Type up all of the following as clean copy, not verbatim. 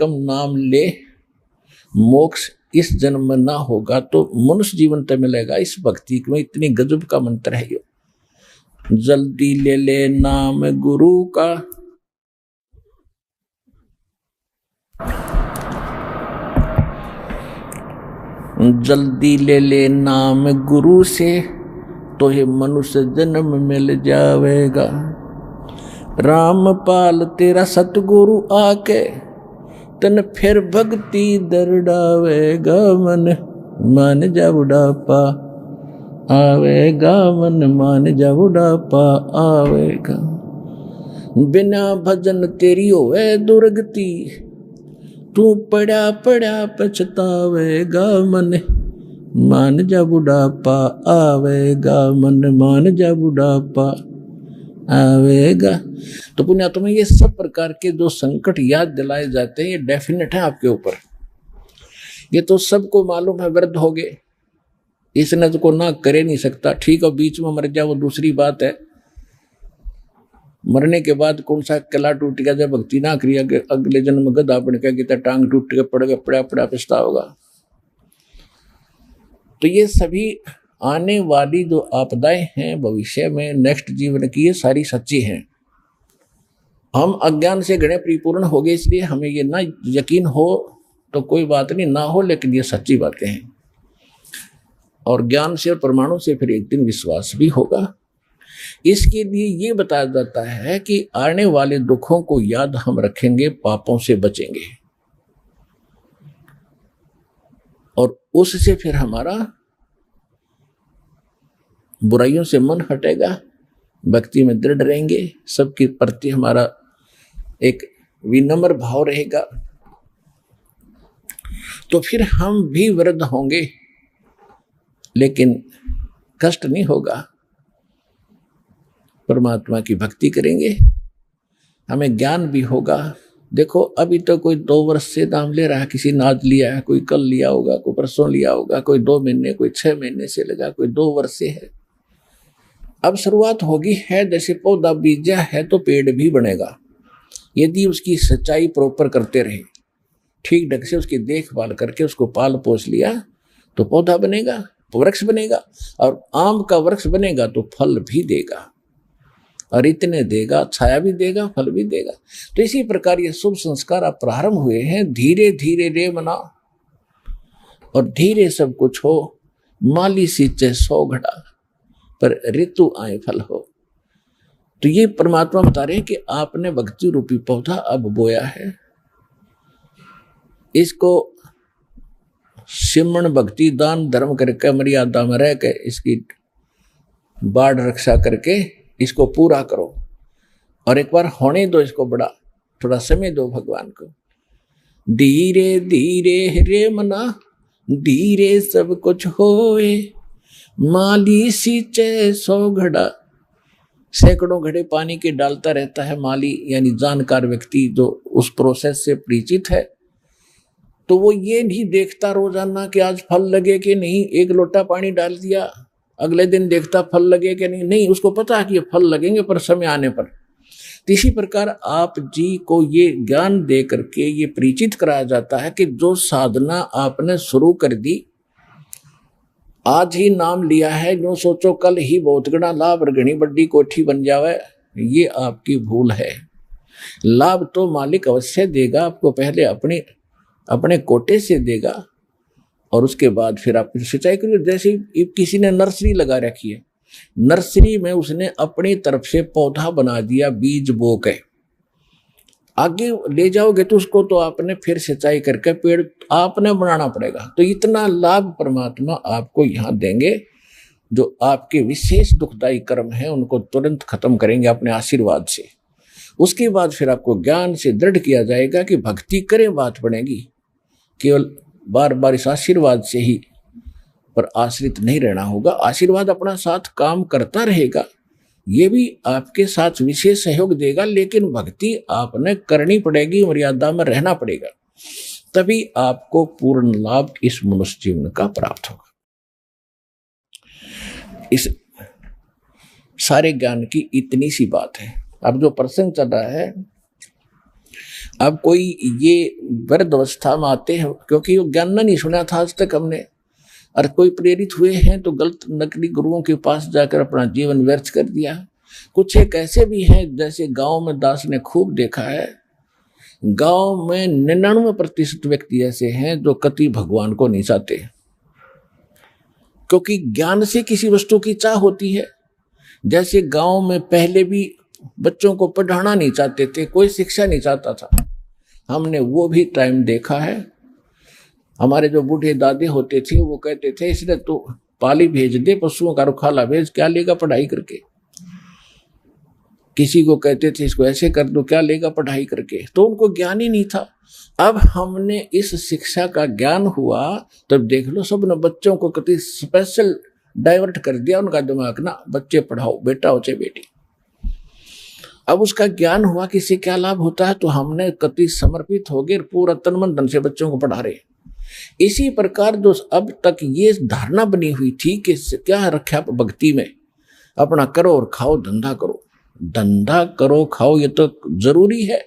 कम नाम ले, मोक्ष इस जन्म में ना होगा तो मनुष्य जीवन तो मिलेगा। इस भक्ति में इतनी गजब का मंत्र है ये। जल्दी ले ले नाम गुरु का, जल्दी ले ले नाम गुरु से, तो ये मनुष्य जन्म मिल जावेगा। रामपाल तेरा सतगुरु आके तन फिर भक्ति दरड़ावेगा। मन मान जा बुढ़ापा आवेगा, मन मान जा बुढ़ापा आवेगा। बिना भजन तेरी होवे दुर्गति, तू पड़ा पड़ा पछतावेगा। मन मान जा बुढ़ापा आवेगा, मन मान जा बुढ़ापा आवेगा। तो पुण्यात्मा ये सब प्रकार के जो संकट याद दिलाए जाते हैं ये डेफिनेट है आपके ऊपर। ये तो सबको मालूम है, वृद्ध हो गए, इसने तो को ना करे नहीं सकता। ठीक है, बीच में मर गया वो दूसरी बात है। मरने के बाद कौन सा किला टूट गया, जब भक्ति ना करी अगले जन्म गधा बन गया, टांग टूट के पड़ गया, पड़ा पड़ा पछता होगा। तो ये सभी आने वाली जो आपदाएं हैं भविष्य में नेक्स्ट जीवन की, ये सारी सच्ची हैं। हम अज्ञान से घणे परिपूर्ण हो गए, इसलिए हमें ये ना यकीन हो तो कोई बात नहीं, ना हो लेकिन ये सच्ची बातें हैं। और ज्ञान से और परमाणु से फिर एक दिन विश्वास भी होगा। इसके लिए ये बताया जाता है कि आने वाले दुखों को याद हम रखेंगे, पापों से बचेंगे और उससे फिर हमारा बुराइयों से मन हटेगा, भक्ति में दृढ़ रहेंगे, सबके प्रति हमारा एक विनम्र भाव रहेगा। तो फिर हम भी वृद्ध होंगे लेकिन कष्ट नहीं होगा, परमात्मा की भक्ति करेंगे, हमें ज्ञान भी होगा। देखो अभी तो कोई 2 वर्ष से नाम ले रहा है, किसी ने आज लिया है, कोई कल लिया होगा, कोई परसों लिया होगा, कोई 2 महीने, कोई 6 महीने से लगा, कोई 2 वर्ष से है। अब शुरुआत होगी है, जैसे पौधा बीजा है तो पेड़ भी बनेगा। यदि उसकी सच्चाई प्रॉपर करते रहे, ठीक ढंग से उसकी देखभाल करके उसको पाल पोस लिया तो पौधा बनेगा, वृक्ष बनेगा, और आम का वृक्ष बनेगा तो फल भी देगा, और इतने देगा, छाया भी देगा, फल भी देगा। तो इसी प्रकार ये शुभ संस्कार अब प्रारंभ हुए हैं। धीरे धीरे रे मना और धीरे सब कुछ हो, माली सींचे 100 घड़ा पर ऋतु आए फल हो। तो ये परमात्मा बता रहे हैं कि आपने भक्ति रूपी पौधा अब बोया है, इसको सिमरण भक्ति दान धर्म करके मर्यादा में रह के इसकी बाढ़ रक्षा करके इसको पूरा करो, और एक बार होने दो इसको बड़ा, थोड़ा समय दो भगवान को। धीरे धीरे रे मना, धीरे सब कुछ होए, माली सींचे 100 घड़ा। सैकड़ों घड़े पानी के डालता रहता है माली, यानी जानकार व्यक्ति जो उस प्रोसेस से परिचित है। तो वो ये नहीं देखता रोजाना कि आज फल लगे कि नहीं, एक लोटा पानी डाल दिया, अगले दिन देखता फल लगे कि नहीं, उसको पता है कि ये फल लगेंगे पर समय आने पर। तो इसी प्रकार आप जी को ये ज्ञान दे करके ये परिचित कराया जाता है कि जो साधना आपने शुरू कर दी, आज ही नाम लिया है, जो सोचो कल ही बहुत गणा लाभ और घनी बड्डी कोठी बन जावे, ये आपकी भूल है। लाभ तो मालिक अवश्य देगा आपको, पहले अपने कोटे से देगा और उसके बाद फिर आप सिंचाई करिए। जैसे किसी ने नर्सरी लगा रखी है, नर्सरी में उसने अपनी तरफ से पौधा बना दिया, बीज बो के आगे ले जाओगे तो उसको तो आपने फिर सिंचाई करके पेड़ आपने बनाना पड़ेगा। तो इतना लाभ परमात्मा आपको यहाँ देंगे, जो आपके विशेष दुखदायी कर्म है उनको तुरंत खत्म करेंगे अपने आशीर्वाद से। उसके बाद फिर आपको ज्ञान से दृढ़ किया जाएगा कि भक्ति करें, बात बनेगी। केवल बार बार इस आशीर्वाद से ही पर आश्रित नहीं रहना होगा, आशीर्वाद अपना साथ काम करता रहेगा, ये भी आपके साथ विशेष सहयोग देगा, लेकिन भक्ति आपने करनी पड़ेगी, मर्यादा में रहना पड़ेगा, तभी आपको पूर्ण लाभ इस मनुष्य जीवन का प्राप्त होगा। इस सारे ज्ञान की इतनी सी बात है। अब जो प्रसंग चल रहा है अब कोई ये वृद्ध अवस्था में आते हैं, क्योंकि वो ज्ञान नहीं सुना था आज तक हमने, और कोई प्रेरित हुए हैं तो गलत नकली गुरुओं के पास जाकर अपना जीवन व्यर्थ कर दिया। कुछ एक ऐसे भी हैं, जैसे गांव में दास ने खूब देखा है, गांव में 99% व्यक्ति ऐसे हैं जो कति भगवान को नहीं चाहते, क्योंकि ज्ञान से किसी वस्तु की चाह होती है। जैसे गांव में पहले भी बच्चों को पढ़ाना नहीं चाहते थे, कोई शिक्षा नहीं चाहता था, हमने वो भी टाइम देखा है। हमारे जो बूढ़े दादे होते थे वो कहते थे इसने तो पाली भेज दे, पशुओं का रुखाला भेज, क्या लेगा पढ़ाई करके। किसी को कहते थे इसको ऐसे कर दो, क्या लेगा पढ़ाई करके। तो उनको ज्ञान ही नहीं था। अब हमने इस शिक्षा का ज्ञान हुआ, तब देख लो सब ने बच्चों को कति स्पेशल डाइवर्ट कर दिया उनका दिमाग ना, बच्चे पढ़ाओ, बेटा हो चाहे बेटी। अब उसका ज्ञान हुआ कि इससे क्या लाभ होता है, तो हमने कति समर्पित हो गए, पूरा तन मन धन से बच्चों को पढ़ा रहे। इसी प्रकार जो अब तक ये धारणा बनी हुई थी कि क्या रखा भक्ति में, अपना करो और खाओ, धंधा करो, धंधा करो खाओ, ये तो जरूरी है,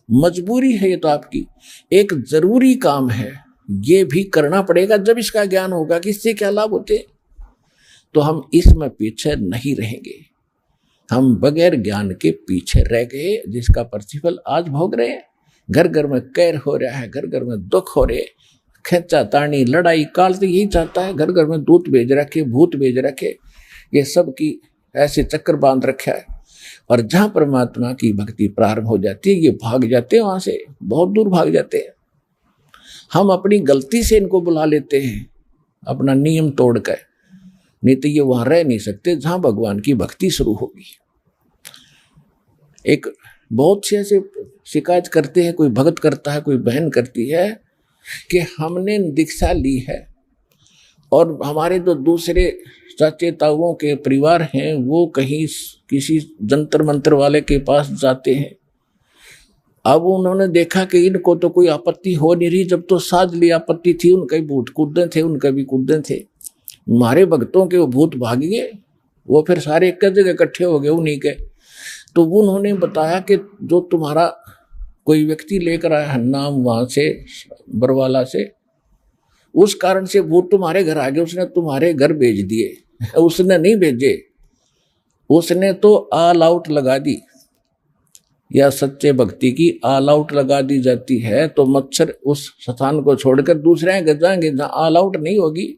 मजबूरी है, ये तो आपकी एक जरूरी काम है, ये भी करना पड़ेगा। जब इसका ज्ञान होगा कि इससे क्या लाभ होते, तो हम इसमें पीछे नहीं रहेंगे। हम बगैर ज्ञान के पीछे रह गए, जिसका प्रतिफल आज भोग रहे हैं। घर घर में कैर हो रहा है, घर घर में दुख हो रहे, खेचा तानी लड़ाई काल तो यही चाहता है, घर घर में दूत भेज रखे, भूत भेज रखे, ये सब की ऐसे चक्कर बांध रखा है। और जहां परमात्मा की भक्ति प्रारंभ हो जाती है, ये भाग जाते हैं, वहां से बहुत दूर भाग जाते हैं। हम अपनी गलती से इनको बुला लेते हैं, अपना नियम तोड़कर, नहीं तो ये वहां रह नहीं सकते जहां भगवान की भक्ति शुरू होगी। एक बहुत से ऐसे शिकायत करते हैं, कोई भगत करता है, कोई बहन करती है कि हमने दीक्षा ली है और हमारे जो दूसरे चाचे ताऊओं के परिवार हैं वो कहीं किसी जंतर मंतर वाले के पास जाते हैं। अब उन्होंने देखा कि इनको तो कोई आपत्ति हो नहीं रही, जब तो साज ली आपत्ति थी, उनके भूत कूदे थे, उनके भी कूदे थे। हमारे भक्तों के वो भूत भाग गए, वो फिर सारे एक जगह इकट्ठे हो गए उन्हीं के। तो उन्होंने बताया कि जो तुम्हारा कोई व्यक्ति लेकर आया है नाम वहां से बरवाला से, उस कारण से भूत तुम्हारे घर आ गए, उसने तुम्हारे घर भेज दिए। उसने नहीं भेजे, उसने तो ऑल आउट लगा दी। या सच्चे भक्ति की ऑल आउट लगा दी जाती है तो मच्छर उस स्थान को छोड़कर दूसरे घर जाएंगे जहां ऑल आउट नहीं होगी।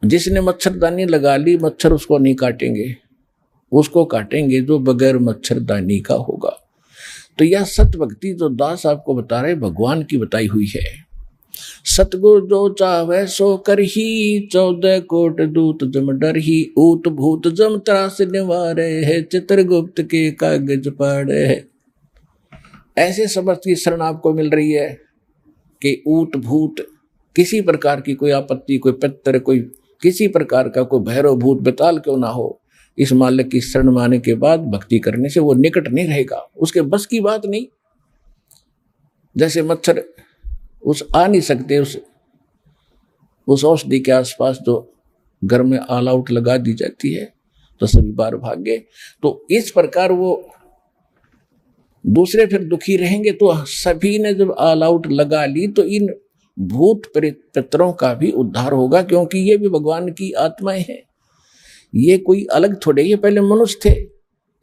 जिसने मच्छरदानी लगा ली, मच्छर उसको नहीं काटेंगे, उसको काटेंगे जो बगैर मच्छरदानी का होगा। तो यह सत्य भक्ति जो दास आपको बता रहे भगवान की बताई हुई है। सतगुरु जो चाहे सो करही, 14 कोट दूत जम डरही, ऊत भूत जम त्रास निवारे है, चित्रगुप्त के कागज पढ़े है। ऐसे समर्थ की शरण आपको मिल रही है कि ऊत भूत किसी प्रकार की कोई आपत्ति, कोई पितर, कोई किसी प्रकार का कोई भैरव भूत बेताल क्यों ना हो, इस मालिक की शरण में आने के बाद भक्ति करने से वो निकट नहीं रहेगा, उसके बस की बात नहीं। जैसे मच्छर उस आ नहीं सकते उस औषधि के आसपास जो घर में ऑल आउट लगा दी जाती है तो सभी बार भाग गए। तो इस प्रकार वो दूसरे फिर दुखी रहेंगे। तो सभी ने जब ऑल आउट लगा ली तो इन भूत प्रेत पितरों का भी उद्धार होगा, क्योंकि ये भी भगवान की आत्माएं हैं, ये कोई अलग थोड़े, ये पहले मनुष्य थे,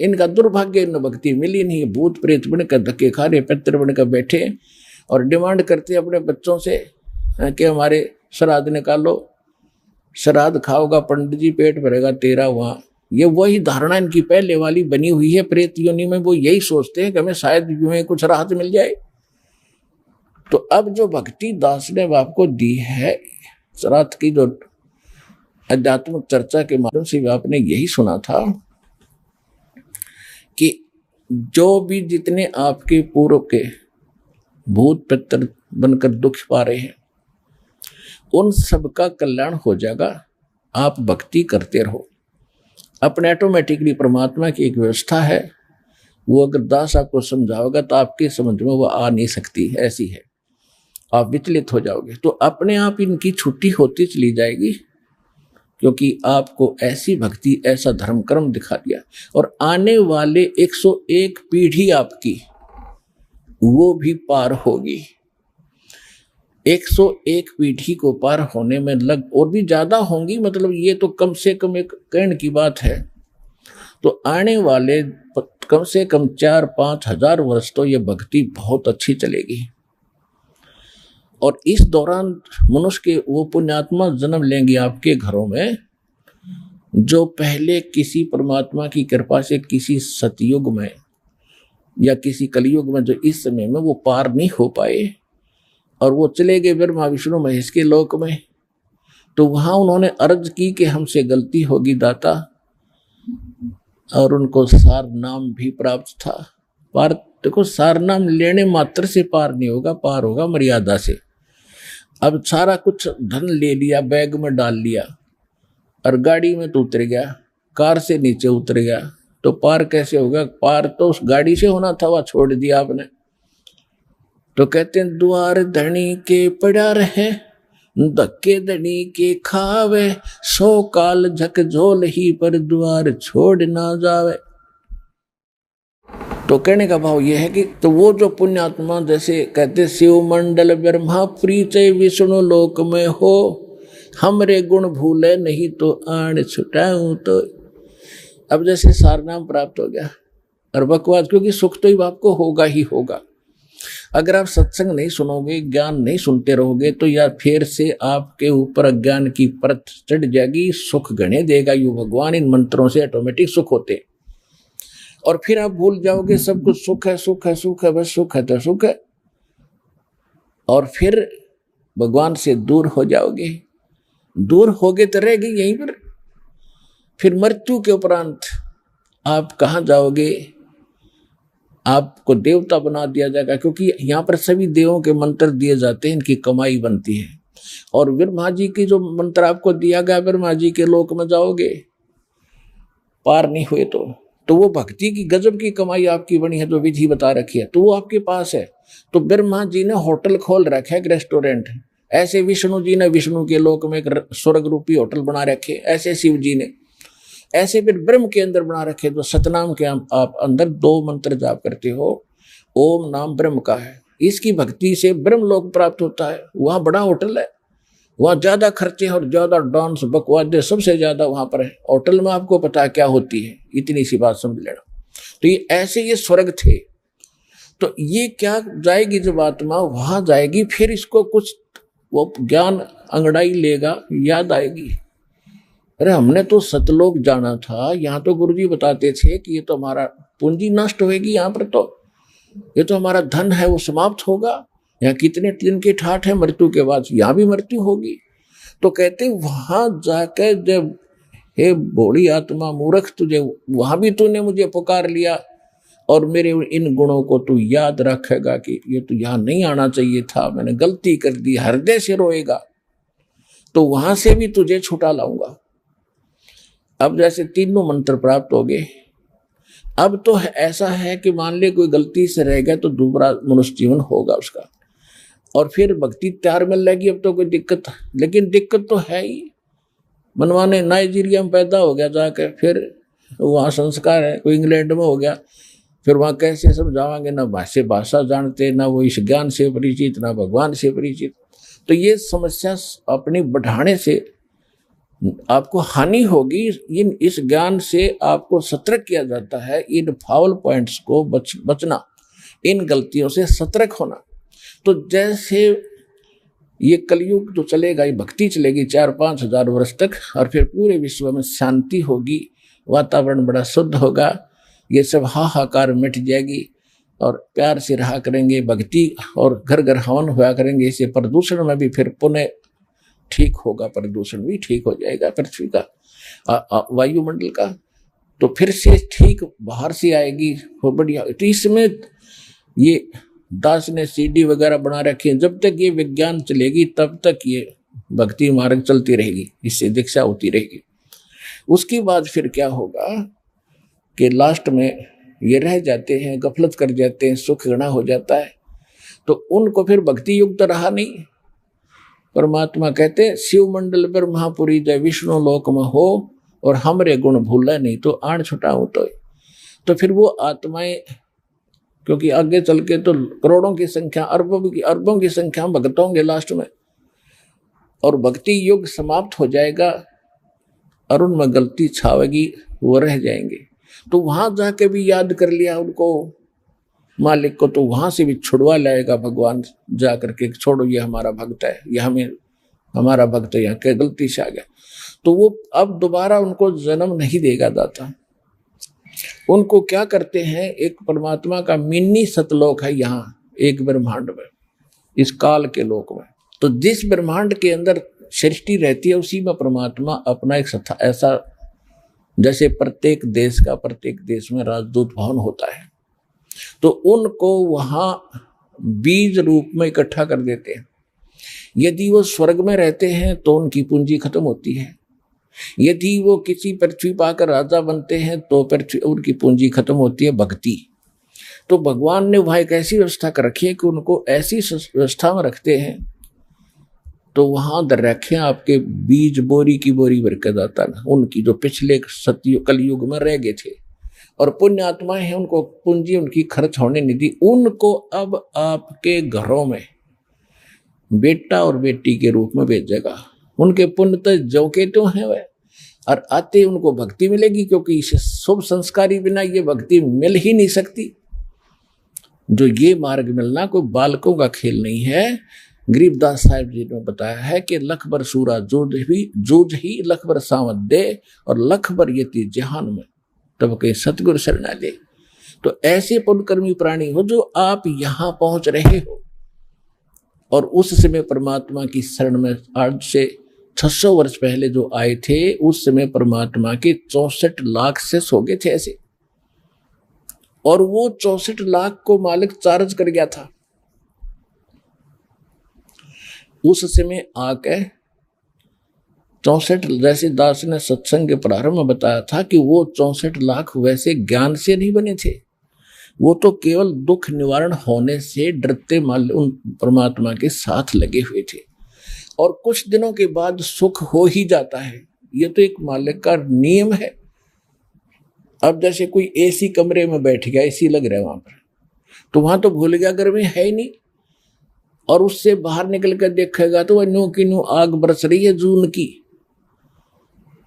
इनका दुर्भाग्य, इन भक्ति मिली नहीं। भूत प्रेत बनकर धक्के खा रहे, पितर बनकर बैठे और डिमांड करते अपने बच्चों से कि हमारे श्राद्ध निकालो, श्राद्ध खाओगा पंडित जी, पेट भरेगा तेरा वहाँ। ये वही धारणा इनकी पहले वाली बनी हुई है प्रेत योनि में। वो यही सोचते हैं कि हमें शायद में कुछ राहत मिल जाए। तो अब जो भक्ति दास ने आपको दी है, श्राद्ध की जो आध्यात्मिक चर्चा के माध्यम से आपने यही सुना था कि जो भी जितने आपके पूर्व के भूत पितर बनकर दुख पा रहे हैं, उन सब का कल्याण हो जाएगा। आप भक्ति करते रहो, अपने ऑटोमेटिकली परमात्मा की एक व्यवस्था है, वो अगर दास आपको समझाओगा तो आपके समझ में वो आ नहीं सकती, ऐसी है, आप विचलित हो जाओगे। तो अपने आप इनकी छुट्टी होती चली जाएगी, क्योंकि आपको ऐसी भक्ति, ऐसा धर्म कर्म दिखा दिया। और आने वाले 101 पीढ़ी आपकी वो भी पार होगी। 101 पीढ़ी को पार होने में और भी ज्यादा होंगी, मतलब ये तो कम से कम एक कहने की बात है। तो आने वाले कम से कम 4-5 हजार वर्ष तो ये भक्ति बहुत अच्छी चलेगी। और इस दौरान मनुष्य के वो पुण्यात्मा जन्म लेंगे आपके घरों में, जो पहले किसी परमात्मा की कृपा से किसी सतयुग में या किसी कलयुग में, जो इस समय में वो पार नहीं हो पाए और वो चले गए ब्रह्मा विष्णु महेश के लोक में। तो वहां उन्होंने अर्ज की कि हमसे गलती होगी दाता, और उनको सार नाम भी प्राप्त था। पार देखो, सार नाम लेने मात्र से पार नहीं होगा, पार होगा मर्यादा से। अब सारा कुछ धन ले लिया, बैग में डाल लिया और गाड़ी में तो उतर गया, कार से नीचे उतर गया, तो पार कैसे होगा? पार तो उस गाड़ी से होना था, वह छोड़ दिया आपने। तो कहते हैं द्वार धनी के पड़ा रहे, धक्के धनी के खावे, 100 काल झकझोल ही पर द्वार छोड़ ना जावे। तो कहने का भाव यह है कि तो वो जो पुण्यात्मा, जैसे कहते शिव मंडल ब्रह्मा परिचय विष्णु लोक में हो, हमरे गुण भूले नहीं तो आण छुटाऊं तो। अब जैसे सार नाम प्राप्त हो गया और बकवास, क्योंकि सुख तो ही आपको होगा ही होगा। अगर आप सत्संग नहीं सुनोगे, ज्ञान नहीं सुनते रहोगे, तो या फिर से आपके ऊपर अज्ञान की परत चढ़ जाएगी, सुख गणे देगा यू भगवान। इन मंत्रों से ऑटोमेटिक सुख होते, और फिर आप भूल जाओगे सब कुछ सुख है सुख है सुख है, बस सुख है तो सुख है, और फिर भगवान से दूर हो जाओगे। दूर होगे तो रहेगी यहीं पर। फिर मृत्यु के उपरांत आप कहाँ जाओगे? आपको देवता बना दिया जाएगा, क्योंकि यहाँ पर सभी देवों के मंत्र दिए जाते हैं, इनकी कमाई बनती है। और ब्रह्मा जी की जो मंत्र आपको दिया गया, ब्रह्मा जी के लोक में जाओगे, पार नहीं हुए तो वो भक्ति की गजब की कमाई आपकी बनी है, जो विधि बता रखी है, तो वो आपके पास है। तो ब्रह्मा जी ने होटल खोल रखा है, एक रेस्टोरेंट। ऐसे विष्णु जी ने विष्णु के लोक में एक स्वर्ग रूपी होटल बना रखे, ऐसे शिव जी ने, ऐसे फिर ब्रह्म के अंदर बना रखे। जो सतनाम के आप अंदर 2 मंत्र जाप करते हो, ओम नाम ब्रह्म का है, इसकी भक्ति से ब्रह्म लोक प्राप्त होता है। वहाँ बड़ा होटल है, वहाँ ज्यादा खर्चे और ज्यादा डांस बकवादे सबसे ज्यादा वहां पर है। होटल में आपको पता है क्या होती है, इतनी सी बात समझ लेना। तो ये ऐसे ये स्वर्ग थे। तो ये क्या जाएगी जब आत्मा वहां जाएगी, फिर इसको कुछ वो ज्ञान अंगड़ाई लेगा, याद आएगी, अरे हमने तो सतलोक जाना था, यहाँ तो गुरुजी बताते थे कि ये तो हमारा पूंजी नष्ट होगी, यहाँ पर तो ये तो हमारा धन है वो समाप्त होगा, यहाँ कितने दिन की ठाठ है, मृत्यु के बाद यहाँ भी मृत्यु होगी। तो कहते वहां जाकर जब हे भोली आत्मा मूर्ख, तुझे वहां भी तूने मुझे पुकार लिया और मेरे इन गुणों को तू याद रखेगा कि ये तो यहाँ नहीं आना चाहिए था, मैंने गलती कर दी, हृदय से रोएगा, तो वहां से भी तुझे छुटा लाऊंगा। अब जैसे तीनों मंत्र प्राप्त हो गए, अब तो ऐसा है कि मान ले कोई गलती से रह गया तो दोबारा मनुष्य जीवन होगा उसका, और फिर भक्ति तैयार मिल जाएगी। अब तो कोई दिक्कत, लेकिन दिक्कत तो है ही। मनवाने नाइजीरिया में पैदा हो गया जाकर, फिर वहाँ संस्कार है, कोई इंग्लैंड में हो गया, फिर वहाँ कैसे समझावांगे, ना भाषा जानते, ना वो इस ज्ञान से परिचित, ना भगवान से परिचित। तो ये समस्या अपनी बढ़ाने से आपको हानि होगी। इस ज्ञान से आपको सतर्क किया जाता है, इन फाउल पॉइंट्स को बचना, इन गलतियों से सतर्क होना। तो जैसे ये कलयुग तो चलेगा, ये भक्ति चलेगी 4-5 हजार वर्ष तक, और फिर पूरे विश्व में शांति होगी, वातावरण बड़ा शुद्ध होगा, ये सब हाहाकार मिट जाएगी, और प्यार से रहा करेंगे भक्ति, और घर घर हवन हुआ करेंगे। इससे प्रदूषण में भी फिर पुनः ठीक होगा, प्रदूषण भी ठीक हो जाएगा पृथ्वी का, वायुमंडल का, तो फिर से ठीक बाहर से आएगी वो बढ़िया। तो इसमें ये दास ने सीडी वगैरह बना रखी है, जब तक ये विज्ञान चलेगी तब तक ये भक्ति मार्ग चलती रहेगी, इससे दीक्षा होती रहेगी। उसके बाद फिर क्या होगा कि लास्ट में ये रह जाते हैं, गफलत कर जाते हैं, सुख गणा हो जाता है, तो उनको फिर भक्ति युक्त रहा नहीं। परमात्मा कहते शिव मंडल पर महापुरी जय विष्णु लोक में हो, और हमरे गुण भूला नहीं तो आण छुटाऊं तो फिर वो आत्माएं, क्योंकि आगे चल के तो करोड़ों की संख्या, अरबों की संख्या भक्त होंगे लास्ट में, और भक्ति युग समाप्त हो जाएगा और उनमें गलती छावेगी, वो रह जाएंगे। तो वहां जाके भी याद कर लिया उनको मालिक को, तो वहां से भी छुड़वा लाएगा भगवान जा करके, छोड़ो ये हमारा भक्त है, ये हमारा भक्त यहाँ के गलती से आ गया। तो वो अब दोबारा उनको जन्म नहीं देगा दाता। उनको क्या करते हैं, एक परमात्मा का मिनी सतलोक है यहाँ एक ब्रह्मांड में, इस काल के लोक में। तो जिस ब्रह्मांड के अंदर सृष्टि रहती है उसी में परमात्मा अपना एक ऐसा, जैसे प्रत्येक देश में राजदूत भवन होता है, तो उनको वहां बीज रूप में इकट्ठा कर देते हैं। यदि वो स्वर्ग में रहते हैं तो उनकी पूंजी खत्म होती है, यदि वो किसी पृथ्वी पाकर राजा बनते हैं तो पृथ्वी उनकी पूंजी खत्म होती है, भक्ति। तो भगवान ने वहां एक ऐसी व्यवस्था कर रखी है कि उनको ऐसी व्यवस्था में रखते हैं, तो वहां दर रखे आपके बीज बोरी की बोरी बरकत आता ना, उनकी जो पिछले कलयुग में रह गए थे, और पुण्य आत्माएं हैं, उनको पूंजी उनकी खर्च होने नहीं दी, उनको अब आपके घरों में बेटा और बेटी के रूप में भेजेगा। उनके पुण्य तो जो के तो हैं वह, और आते उनको भक्ति मिलेगी, क्योंकि इस शुभ संस्कारी बिना ये भक्ति मिल ही नहीं सकती। जो ये मार्ग मिलना कोई बालकों का खेल नहीं है। गरीबदास साहिब जी ने बताया है कि लख बर सूरा जूझ ही लख बर सावत दे, और लख बर यति जहान में तब के सतगुरु शरणा दे। तो ऐसे पुण्यकर्मी प्राणी हो जो आप यहाँ पहुंच रहे हो, और उस समय परमात्मा की शरण में आज से 600 वर्ष पहले जो आए थे, उस समय परमात्मा के 64 लाख से सो गए थे ऐसे, और वो 64 लाख को मालिक चार्ज कर गया था। उस समय आके 64, जैसे दास ने सत्संग के प्रारंभ में बताया था कि वो 64 लाख वैसे ज्ञान से नहीं बने थे, वो तो केवल दुख निवारण होने से डरते माल उन परमात्मा के साथ लगे हुए थे, और कुछ दिनों के बाद सुख हो ही जाता है। ये तो एक मालिक का नियम है। अब जैसे कोई एसी कमरे में बैठ गया, एसी लग रहा है वहां पर, तो वहां तो भूल गया गर्मी है ही नहीं, और उससे बाहर निकल कर देखेगा तो वह न्यू की न्यू आग बरस रही है जून की।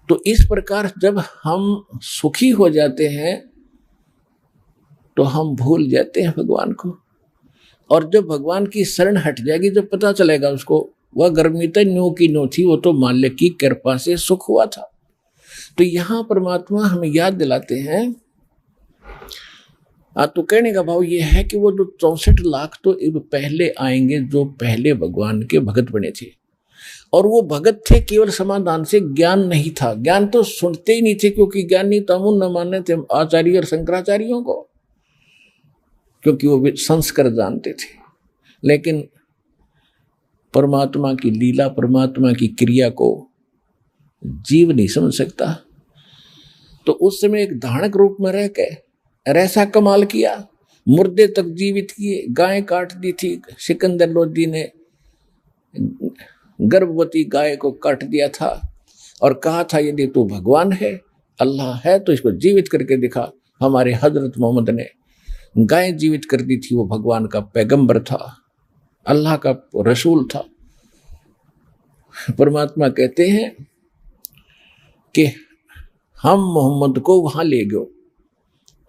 तो इस प्रकार जब हम सुखी हो जाते हैं तो हम भूल जाते हैं भगवान को, और जब भगवान की शरण हट जाएगी, जब पता चलेगा उसको वह गर्मी तो न्यू की न्यू थी, वो तो मालिक की कृपा से सुख हुआ था। तो यहाँ परमात्मा हमें याद दिलाते हैं। तो कहने का भाव ये है कि वो जो 64 लाख तो पहले आएंगे जो पहले भगवान के भगत बने थे, और वो भगत थे केवल समाधान से, ज्ञान नहीं था। ज्ञान तो सुनते ही नहीं थे, क्योंकि ज्ञानी तमुन न माने थे आचार्य और शंकराचार्यों को, क्योंकि वो संस्कार जानते थे। लेकिन परमात्मा की लीला, परमात्मा की क्रिया को जीव नहीं समझ सकता। तो उस समय एक धानक रूप में रह के ऐसा कमाल किया, मुर्दे तक जीवित किए, गाय काट दी थी। सिकंदर लोधी ने गर्भवती गाय को काट दिया था और कहा था यदि तू भगवान है, अल्लाह है, तो इसको जीवित करके दिखा। हमारे हजरत मोहम्मद ने गाय जीवित कर दी थी। वो भगवान का पैगंबर था, अल्लाह का रसूल था। परमात्मा कहते हैं कि हम मोहम्मद को वहां ले गयो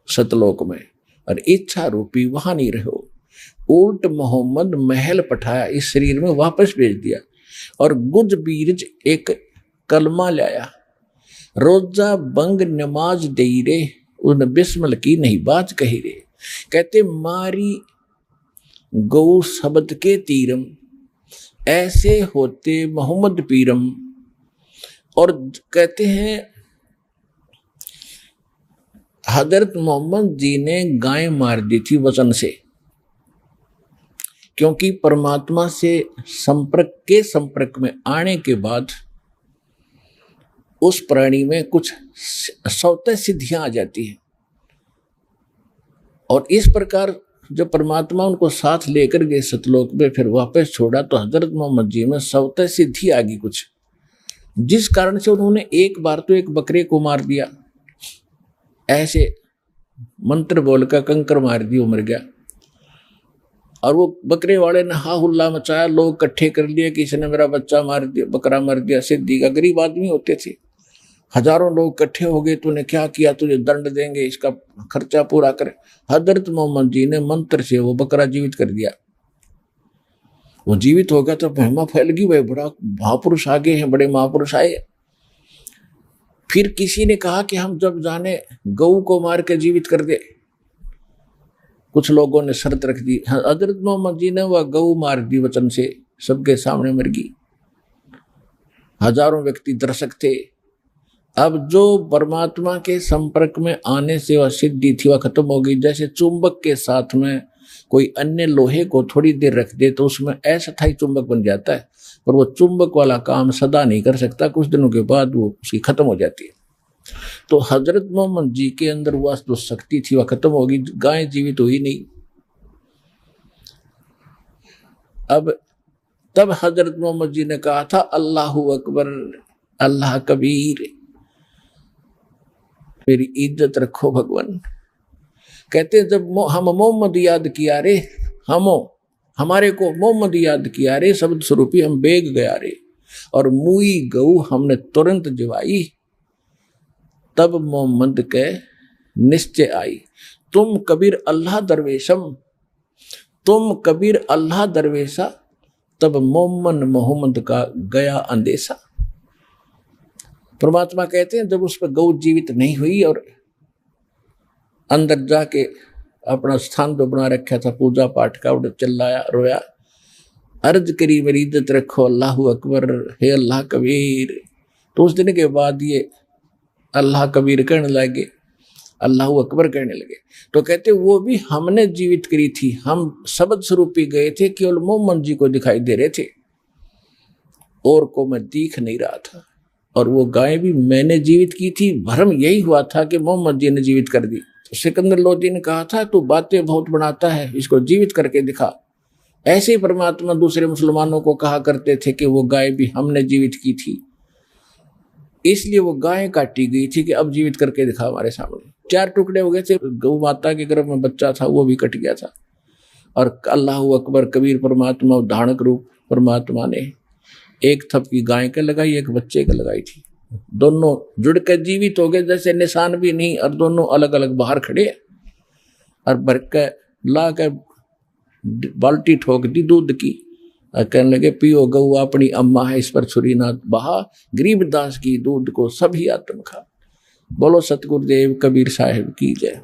सतलोक में, और इच्छा रूपी वहां नहीं रहो। उल्ट मोहम्मद महल पठाया, इस शरीर में वापस भेज दिया, और गुज बीरज एक कलमा लाया। रोजा बंग नमाज दे रे, उन बिस्मिल की नहीं बात कही रे। कहते मारी गौ शब्द के तीरम, ऐसे होते मोहम्मद पीरम। और कहते हैं हजरत मोहम्मद जी ने गाय मार दी थी वचन से, क्योंकि परमात्मा से संपर्क में आने के बाद उस प्राणी में कुछ स्वतः सिद्धियां आ जाती हैं। और इस प्रकार जब परमात्मा उनको साथ लेकर गए सतलोक में, फिर वापस छोड़ा, तो हजरत मोहम्मद जी में स्वतः सिद्धि आ गई कुछ, जिस कारण से उन्होंने एक बार तो एक बकरे को मार दिया, ऐसे मंत्र बोलकर कंकर मार दी, वो मर गया। और वो बकरे वाले ने हा हुल्ला मचाया, लोग इकट्ठे कर लिए कि इसने मेरा बच्चा मार दिया, बकरा मार दिया। सिद्धि का गरीब आदमी होते थे, हजारों लोग इकट्ठे हो गए, तूने क्या किया, तुझे दंड देंगे, इसका खर्चा पूरा कर। हजरत मोहम्मद जी ने मंत्र से वो बकरा जीवित कर दिया। वो जीवित हो गया तो महिमा फैल गई, वह बड़ा महापुरुष आगे हैं, बड़े महापुरुष आए। फिर किसी ने कहा कि हम जब जाने गऊ को मार के जीवित कर दे। कुछ लोगों ने शर्त रख दी। हजरत मोहम्मद जी ने वह गऊ मार दी वचन से, सबके सामने मर गई। हजारों व्यक्ति दर्शक थे। अब जो परमात्मा के संपर्क में आने से वह सिद्धि थी वह खत्म हो गई। जैसे चुंबक के साथ में कोई अन्य लोहे को थोड़ी देर रख दे तो उसमें अस्थायी चुंबक बन जाता है, पर वो चुंबक वाला काम सदा नहीं कर सकता, कुछ दिनों के बाद वो उसकी खत्म हो जाती है। तो हजरत मोहम्मद जी के अंदर वह जो शक्ति थी वह खत्म होगी, गाय जीवित हुई नहीं। अब तब हजरत मोहम्मद जी ने कहा था अल्लाहू अकबर, अल्लाह कबीर, मेरी इज्जत रखो भगवान। कहते जब हम मोहम्मद याद किया रे, हमारे को मोहम्मद याद किया रे, शब्द स्वरूपी हम बेग गया रे, और मुई गऊ हमने तुरंत जिवाई। तब मोहम्मद के निश्चय आई, तुम कबीर अल्लाह दरवेशम, तुम कबीर अल्लाह दरवेशा। तब मोहम्मद का गया अंदेशा। परमात्मा कहते हैं जब उस पर गौ जीवित नहीं हुई और अंदर जाके अपना स्थान जो बना रखा था पूजा पाठ का, उड़ चिल्लाया, रोया, अर्ज करी मेरी इज्जत रखो अल्लाहू अकबर, हे अल्लाह कबीर। तो उस दिन के बाद ये अल्लाह कबीर कहने लगे, अल्लाहू अकबर कहने लगे। तो कहते वो भी हमने जीवित करी थी, हम शब्द स्वरूपी गए थे, केवल मोहम्मद जी को दिखाई दे रहे थे और को मैं दिख नहीं रहा था। और वो गाय भी मैंने जीवित की थी, भ्रम यही हुआ था कि मोहम्मद जी ने जीवित कर दी। तो सिकंदर लोदी ने कहा था तू बातें बहुत बनाता है, इसको जीवित करके दिखा। ऐसे ही परमात्मा दूसरे मुसलमानों को कहा करते थे कि वो गाय भी हमने जीवित की थी, इसलिए वो गाय काटी गई थी कि अब जीवित करके दिखा हमारे सामने। 4 टुकड़े हो गए थे, गौ माता के गर्भ में बच्चा था वो भी कट गया था। और अल्लाहू अकबर कबीर परमात्मा धानक रूप परमात्मा ने एक थपकी गाय के लगाई, एक बच्चे के लगाई थी। दोनों जुड़ के जीवित हो गए, जैसे निशान भी नहीं, और दोनों अलग अलग बाहर खड़े और भर के ला के बाल्टी ठोक दी दूध की और कहने लगे पियो गऊ अपनी अम्मा है, इस पर छुरी ना बहा, गरीबदास की दूध को सभी आत्म खा। बोलो सतगुरुदेव कबीर साहिब की जय।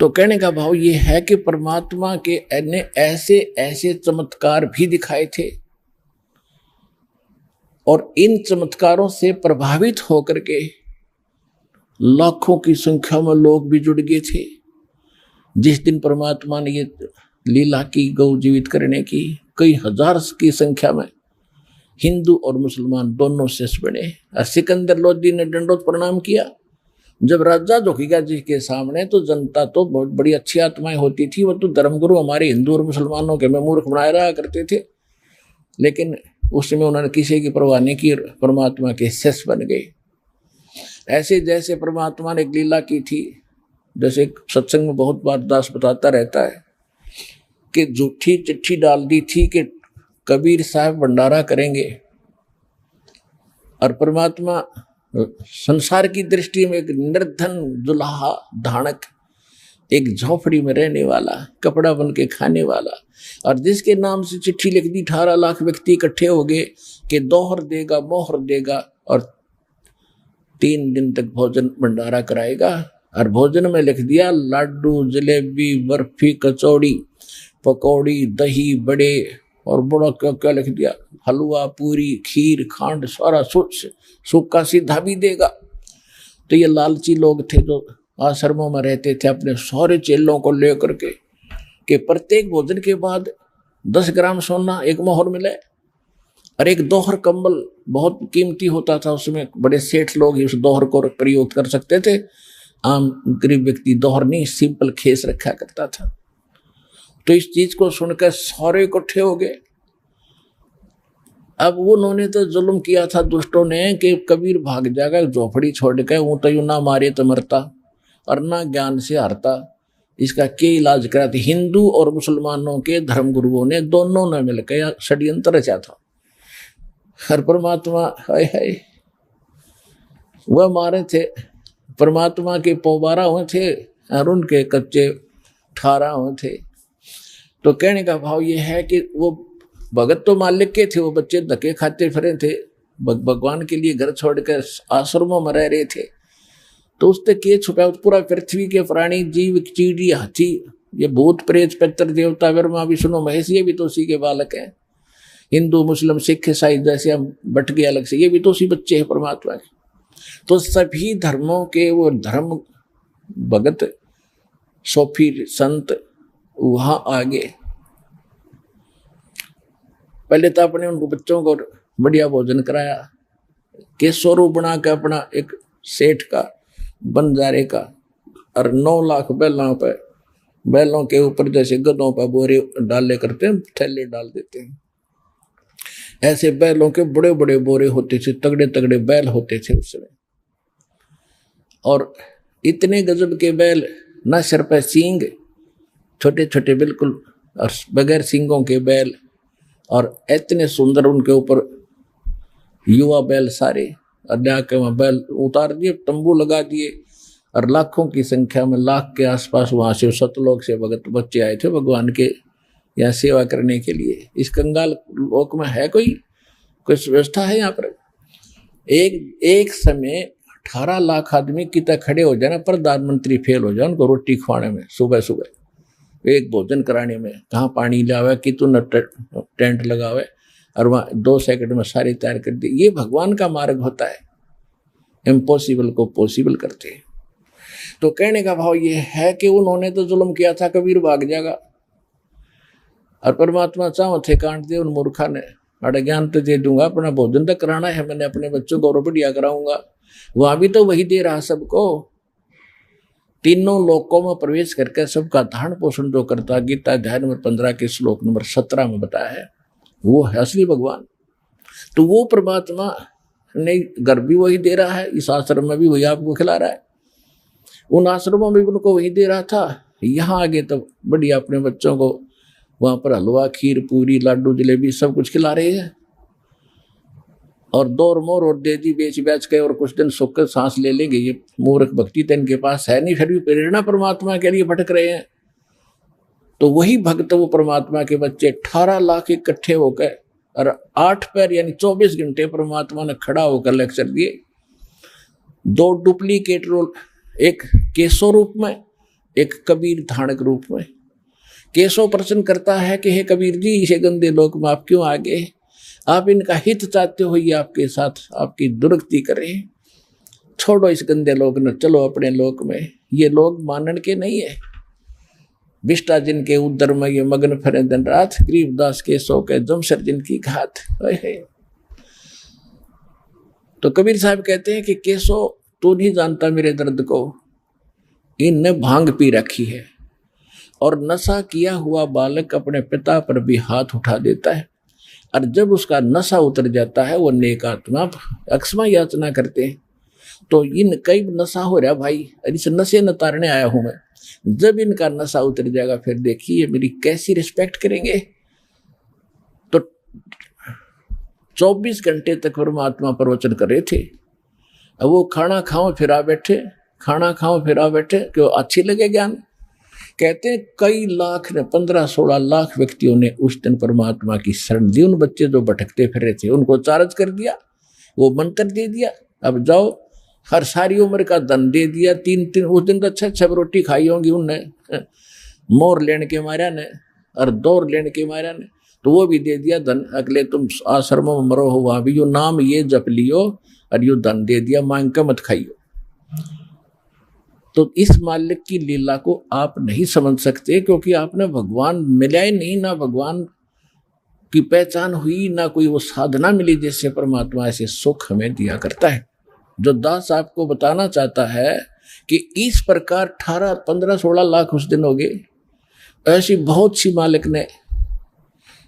तो कहने का भाव ये है कि परमात्मा के ने ऐसे ऐसे चमत्कार भी दिखाए थे और इन चमत्कारों से प्रभावित होकर के लाखों की संख्या में लोग भी जुड़ गए थे। जिस दिन परमात्मा ने ये लीला की गौ जीवित करने की, कई हजार की संख्या में हिंदू और मुसलमान दोनों शिष्य बने। और सिकंदर लोदी ने दंडोत प्रणाम किया। जब राजा झुकेगा जी के सामने तो जनता तो बहुत बड़ी अच्छी आत्माएं होती थी, वो तो धर्मगुरु हमारे हिंदू और मुसलमानों के में मूर्ख बनाए रहा करते थे, लेकिन उस समय उन्होंने किसी की परवाह नहीं की, परमात्मा के शिष्य बन गए। ऐसे जैसे परमात्मा ने एक लीला की थी, जैसे सत्संग में बहुत बार दास बताता रहता है कि झूठी चिट्ठी डाल दी थी कि कबीर साहब भंडारा करेंगे, और परमात्मा संसार की दृष्टि में एक निर्धन दुल्हा धानक, एक झोपड़ी में रहने वाला, कपड़ा बन के खाने वाला, और जिसके नाम से चिट्ठी लिख दी 18 लाख व्यक्ति इकट्ठे हो गए कि दोहर देगा मोहर देगा और 3 दिन तक भोजन भंडारा कराएगा। और भोजन में लिख दिया लड्डू, जलेबी, बर्फी, कचौड़ी, पकौड़ी, दही, बड़े और बड़ा क्या क्या लिख दिया, हलवा, पूरी, खीर, खांड, सारा सूखा सीधा भी देगा। तो ये लालची लोग थे जो आश्रमों में रहते थे, अपने सारे चेलों को लेकर के कि प्रत्येक भोजन के बाद 10 ग्राम सोना, एक मोहर मिले, और एक दोहर कंबल बहुत कीमती होता था, उसमें बड़े सेठ लोग ही उस दोहर को प्रयोग कर सकते थे, आम गरीब व्यक्ति दोहर नहीं सिंपल खेस रखा करता था। तो इस चीज को सुनकर सारे इकट्ठे हो गए अब उन्होंने तो जुल्म किया था दुष्टों ने कि कबीर भाग जाएगा झोपड़ी छोड़ के, वो तो यूं ना मारे तो मरता और ना ज्ञान से हारता, इसका क्या इलाज करा था। हिंदू और मुसलमानों के धर्म गुरुओं ने दोनों ने मिलकर षड्यंत्र रचा था। हर परमात्मा हाय हाय वह मारे थे, परमात्मा के पोबारा हुए थे और उनके कच्चे ठारा हुए थे। तो कहने का भाव ये है कि वो भगत तो मालिक के थे, वो बच्चे धक्के खाते फिरे थे, भगवान के लिए घर छोड़कर आश्रमों में रह रहे थे। तो उससे के छुपा पूरा पृथ्वी के प्राणी जीव चीड़ी हाथी ये भूत प्रेत पितर देवता ब्रह्मा विष्णु महेश ये भी तो उसी के बालक हैं। हिंदू मुस्लिम सिख ईसाई जैसे हम बट गए अलग से, ये भी तो उसी बच्चे हैं परमात्मा के। तो सभी धर्मों के वो धर्म भगत सोफी संत वहां आगे पहले तो अपने उनको बच्चों को बढ़िया भोजन कराया, केसोरू बना के अपना एक सेठ का बंजारे का, और 9 लाख बैलों के ऊपर जैसे गधों पर बोरे डाले करते हैं, थैले डाल देते हैं, ऐसे बैलों के बड़े बड़े बोरे होते थे, तगड़े तगड़े बैल होते थे उस समय। और इतने गजब के बैल, न सिर पर सींग, छोटे छोटे बिल्कुल और बगैर सींगों के बैल, और इतने सुंदर उनके ऊपर युवा बैल सारे, और जाके वहाँ बैल उतार दिए, तंबू लगा दिए, और लाखों की संख्या में, लाख के आसपास वहाँ से सतलोक से भगत बच्चे आए थे भगवान के यहाँ सेवा करने के लिए। इस कंगाल लोक में है कोई व्यवस्था है यहाँ पर? एक समय 18 लाख आदमी कितना खड़े हो जाए ना, प्रधानमंत्री फेल हो जाए उनको रोटी खवाने में, सुबह सुबह एक भोजन कराने में, कहाँ पानी लावे कि तू न टेंट लगावे, और वहाँ 2 सेकंड में सारी तैयार कर दी। ये भगवान का मार्ग होता है, इम्पॉसिबल को पॉसिबल करते हैं। तो कहने का भाव ये है कि उन्होंने तो जुल्म किया था, कबीर भाग जाएगा, और परमात्मा चाहो थे काट दे उन मूर्खा ने, अरे ज्ञान तो दे दूंगा, अपना भोजन तो कराना है, मैंने अपने बच्चों को बढ़िया कराऊंगा। वहां भी तो वही दे रहा सबको, तीनों लोकों में प्रवेश करके सबका धारण पोषण जो करता, गीता अध्याय नंबर 15 के श्लोक नंबर 17 में बताया है, वो है असली भगवान। तो वो परमात्मा ने घर भी वही दे रहा है, इस आश्रम में भी वही आपको खिला रहा है, उन आश्रमों में भी उनको वही दे रहा था। यहाँ आगे तो बढ़िया अपने बच्चों को वहां पर हलवा खीर पूरी लाडू जलेबी सब कुछ खिला रहे हैं, और 2 मोर और दे दी बेच बेच के, और कुछ दिन सुख कर सांस ले लेंगे। ये मूर्ख भक्ति तो इनके पास है नहीं, फिर भी प्रेरणा परमात्मा के लिए भटक रहे हैं। तो वही भक्त वो परमात्मा के बच्चे 18 लाख इकट्ठे होकर, और 8 पैर यानी 24 घंटे परमात्मा ने खड़ा होकर लेक्चर दिए। 2 डुप्लीकेट रोल, एक केशव रूप में, एक कबीर धाणक रूप में। केशव प्रश्न करता है कि हे कबीर जी, इसे गंदे लोक में आप क्यों आ गए? आप इनका हित चाहते हो, ये आपके साथ आपकी दुर्गति करें, छोड़ो इस गंदे लोक न, चलो अपने लोक में। ये लोग मानन के नहीं है, विष्टा जिनके उदर में ये मग्न फिरे दिन रात, गरीबदास के सो के जमशर जिनकी घात। तो कबीर साहब कहते हैं कि केशव तू नहीं जानता मेरे दर्द को, इनने भांग पी रखी है, और नशा किया हुआ बालक अपने पिता पर भी हाथ उठा देता है, और जब उसका नशा उतर जाता है वो नेक आत्मा अक्षमा याचना करते हैं। तो इन कई नशा हो रहा भाई, इस नशे न तारने आया हूं मैं, जब इनका नशा उतर जाएगा फिर देखिए मेरी कैसी रिस्पेक्ट करेंगे। तो 24 घंटे तक परमात्मा प्रवचन कर रहे थे। अब वो खाना खाओ फिरा बैठे, खाना खाओ फिरा बैठे, क्यों अच्छी लगे ज्ञान। कहते हैं कई लाख ने 15-16 लाख व्यक्तियों ने उस दिन परमात्मा की शरण दी। उन बच्चे जो भटकते फिर रहे थे उनको चार्ज कर दिया, वो मंत्र दे दिया, अब जाओ, हर सारी उम्र का धन दे दिया। 3 उस दिन तो 6 रोटी खाई होंगी उनने, मोर लेने के मारा ने और दौर लेने के मारा ने, तो वो भी दे दिया धन। अगले तुम आश्रमों में मरो हो, वहां भी यो नाम ये जप लियो और यो धन दे दिया, मांग का मत खाइयो। तो इस मालिक की लीला को आप नहीं समझ सकते, क्योंकि आपने भगवान मिला ही नहीं, ना भगवान की पहचान हुई, ना कोई वो साधना मिली जिससे परमात्मा ऐसे सुख हमें दिया करता है। जो दास आपको बताना चाहता है कि इस प्रकार 18, 15, 16 लाख उस दिन हो गए। ऐसी बहुत सी मालिक ने,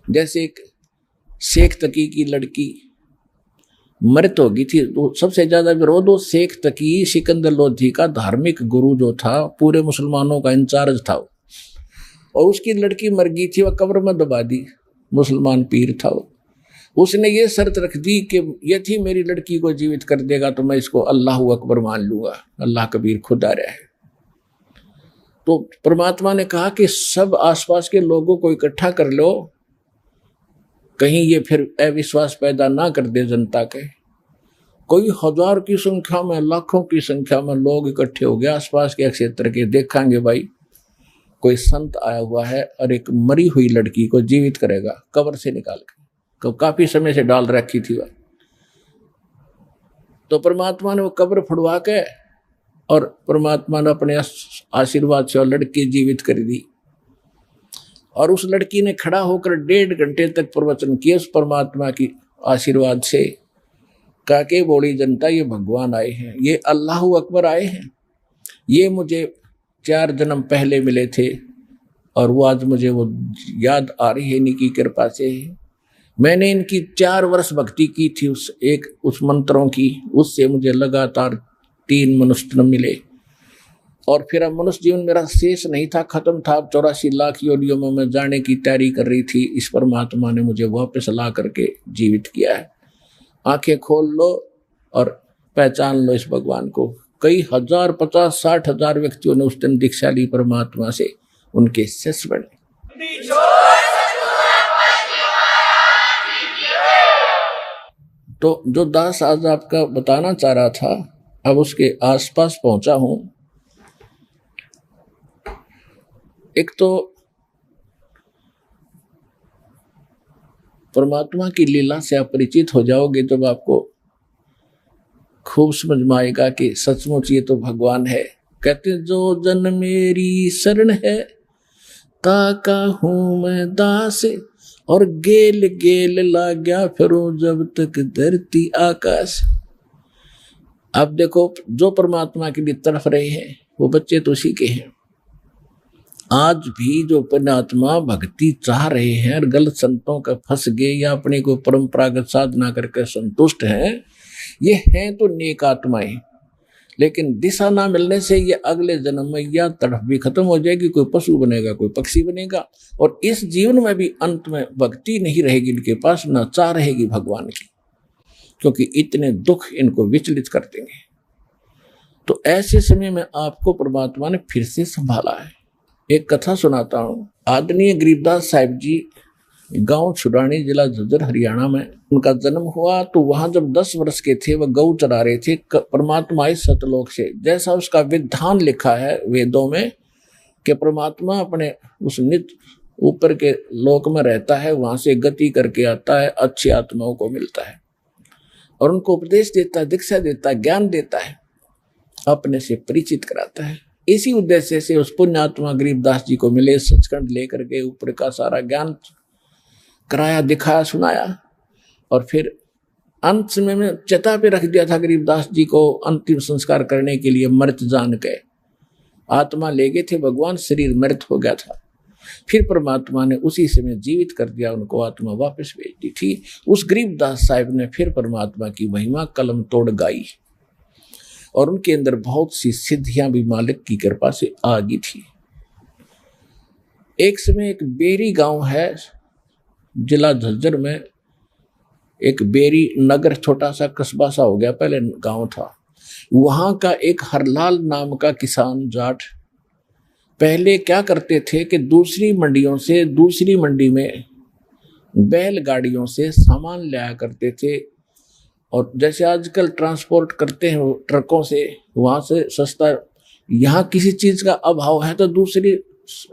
जैसे एक शेख तकी की लड़की मृत हो गई थी। तो सबसे ज्यादा विरोध वो शेख तकी सिकंदर लोधी का धार्मिक गुरु जो था, पूरे मुसलमानों का इंचार्ज था, और उसकी लड़की मर गई थी, वह कब्र में दबा दी। मुसलमान पीर था वो। उसने ये शर्त रख दी कि यदि मेरी लड़की को जीवित कर देगा तो मैं इसको अल्लाह अकबर मान लूंगा, अल्लाह कबीर खुदा रहा है। तो परमात्मा ने कहा कि सब आसपास के लोगों को इकट्ठा कर लो, कहीं ये फिर अविश्वास पैदा ना कर दे जनता के। कोई हजार की संख्या में, लाखों की संख्या में लोग इकट्ठे हो गए आसपास के क्षेत्र के। देखेंगे भाई कोई संत आया हुआ है और एक मरी हुई लड़की को जीवित करेगा कब्र से निकाल के, तो काफी समय से डाल रखी थी वह। तो परमात्मा ने वो कब्र फुड़वा के और परमात्मा ने अपने आशीर्वाद से और लड़की जीवित कर दी। और उस लड़की ने खड़ा होकर 1.5 घंटे तक प्रवचन किए उस परमात्मा की आशीर्वाद से। कहा कि बोली जनता, ये भगवान आए हैं, ये अल्लाह अकबर आए हैं, ये मुझे 4 जन्म पहले मिले थे और वो आज मुझे वो याद आ रही है इन्हीं की कृपा से। मैंने इनकी 4 वर्ष भक्ति की थी, उस मंत्रों की, उससे मुझे लगातार 3 मनुष्य जन्म मिले। और फिर अब मनुष्य जीवन मेरा शेष नहीं था, खत्म था। 84 लाख योनियों में मैं जाने की तैयारी कर रही थी। इस परमात्मा ने मुझे वापस ला करके जीवित किया है। आंखें खोल लो और पहचान लो इस भगवान को। कई हजार, 50-60 हजार व्यक्तियों ने उस दिन दीक्षा ली परमात्मा से, उनके शिष्य बने। तो जो दास आज आपका बताना चाह रहा था, अब उसके आसपास पहुंचा हूं। एक तो परमात्मा की लीला से आप परिचित हो जाओगे तब आपको खूब समझ में आएगा कि सचमुच ये तो भगवान है। कहते जो जन मेरी शरण है, ताका हूं मैं दास, और गेल गेल लाग्या फिरो जब तक धरती आकाश। अब देखो, जो परमात्मा के लिए तड़फ रहे हैं वो बच्चे तो उसी के हैं। आज भी जो पुण्यात्मा भक्ति चाह रहे हैं और गलत संतों का फंस गए या अपने को परंपरागत साधना करके संतुष्ट हैं, ये हैं तो नेक आत्माएं, लेकिन दिशा ना मिलने से ये अगले जन्म में या तड़फ भी खत्म हो जाएगी, कोई पशु बनेगा, कोई पक्षी बनेगा, और इस जीवन में भी अंत में भक्ति नहीं रहेगी इनके पास, ना चाह रहेगी भगवान की, क्योंकि इतने दुख इनको विचलित कर देंगे। तो ऐसे समय में आपको परमात्मा ने फिर से संभाला है। एक कथा सुनाता हूँ। आदरणीय गरीबदास साहिब जी गांव छुड़ानी, जिला झज्जर, हरियाणा में उनका जन्म हुआ। तो वहां जब 10 वर्ष के थे, वह गौ चरा रहे थे। परमात्मा आए सतलोक से, जैसा उसका विधान लिखा है वेदों में कि परमात्मा अपने उस नित्य ऊपर के लोक में रहता है, वहां से गति करके आता है, अच्छी आत्माओं को मिलता है और उनको उपदेश देता है, दीक्षा देता है, ज्ञान देता है, अपने से परिचित कराता है। इसी उद्देश्य से उस पुण्यात्मा गरीबदास जी को मिले, सचखंड लेकर के ऊपर का सारा ज्ञान कराया, दिखाया, सुनाया। और फिर अंत समय में चिता पे रख दिया था गरीबदास जी को अंतिम संस्कार करने के लिए। मृत जान के आत्मा ले गए थे भगवान, शरीर मृत हो गया था। फिर परमात्मा ने उसी समय जीवित कर दिया, उनको आत्मा वापस भेज दी थी। उस गरीबदास साहिब ने फिर परमात्मा की महिमा कलम तोड़ गाई और उनके अंदर बहुत सी सिद्धियां भी मालिक की कृपा से आ गई थी। एक समय एक बेरी गांव है, जिला झज्जर में, एक बेरी नगर, छोटा सा कस्बा सा हो गया, पहले गांव था। वहां का एक हरलाल नाम का किसान जाट पहले क्या करते थे कि दूसरी मंडियों से दूसरी मंडी में बैलगाड़ियों से सामान लाया करते थे। और जैसे आजकल ट्रांसपोर्ट करते हैं ट्रकों से, वहां से सस्ता, यहाँ किसी चीज का अभाव है तो दूसरी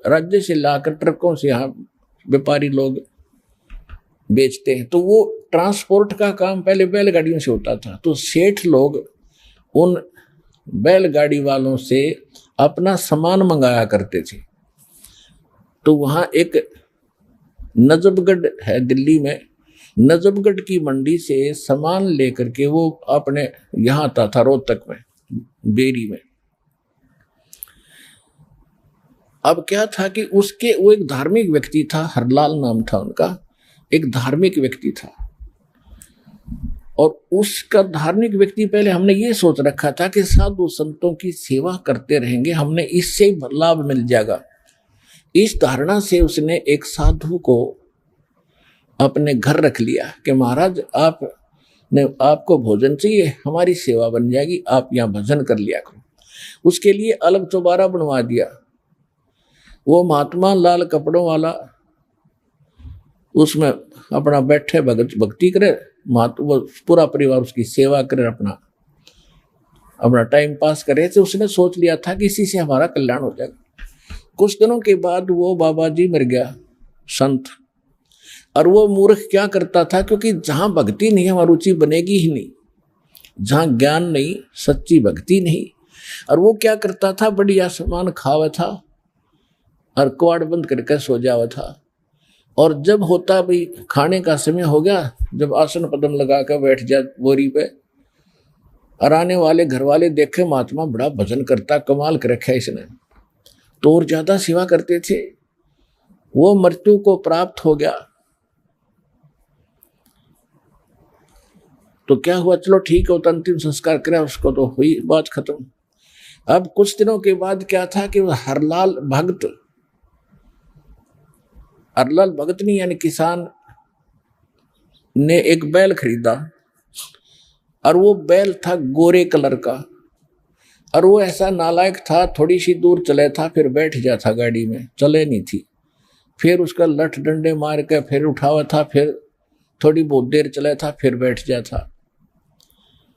राज्य से लाकर ट्रकों से यहाँ व्यापारी लोग बेचते हैं। तो वो ट्रांसपोर्ट का काम पहले बैलगाड़ियों से होता था। तो सेठ लोग उन बैलगाड़ी वालों से अपना सामान मंगाया करते थे। तो वहाँ एक नजफगढ़ है दिल्ली में, नजफगढ़ की मंडी से सामान लेकर के वो अपने यहाँ आता था रोहतक में, बेरी में। अब क्या था कि उसके, वो एक धार्मिक व्यक्ति था, हरलाल नाम था उनका। एक धार्मिक व्यक्ति था, और उसका धार्मिक व्यक्ति पहले हमने ये सोच रखा था कि साधु संतों की सेवा करते रहेंगे, हमने इससे लाभ मिल जाएगा। इस धारणा से उसने एक साधु को अपने घर रख लिया कि महाराज आपको भोजन चाहिए, हमारी सेवा बन जाएगी, आप यहाँ भजन कर लिया करो। उसके लिए अलग चौबारा बनवा दिया। वो महात्मा लाल कपड़ों वाला उसमें अपना बैठे भक्ति करे, वो पूरा परिवार उसकी सेवा करे, अपना टाइम पास करे। तो उसने सोच लिया था कि इसी से हमारा कल्याण हो जाएगा। कुछ दिनों के बाद वो बाबा जी मर गया, संत। और वो मूर्ख क्या करता था, क्योंकि जहां भक्ति नहीं वहां रुचि बनेगी ही नहीं, जहां ज्ञान नहीं, सच्ची भक्ति नहीं। और वो क्या करता था, बढ़िया सामान खावा था और कवाड़ बंद करके सो जावा था। और जब होता भाई खाने का समय हो गया, जब आसन पदम लगा कर बैठ जा बोरी पे, और आने वाले घर वाले देखे महात्मा बड़ा भजन करता, कमाल कर रखा है इसने, तो और ज्यादा सेवा करते थे। वो मृत्यु को प्राप्त हो गया। तो क्या हुआ, चलो ठीक है, तो अंतिम संस्कार करा उसको, तो हुई बात खत्म। अब कुछ दिनों के बाद क्या था कि हरलाल भगत नहीं यानी किसान ने एक बैल खरीदा, और वो बैल था गोरे कलर का, और वो ऐसा नालायक था, थोड़ी सी दूर चले था फिर बैठ गया था गाड़ी में, चले नहीं थी। फिर उसका लठ डंडे मार के फिर उठावा था, फिर थोड़ी बहुत देर चला था फिर बैठ गया था।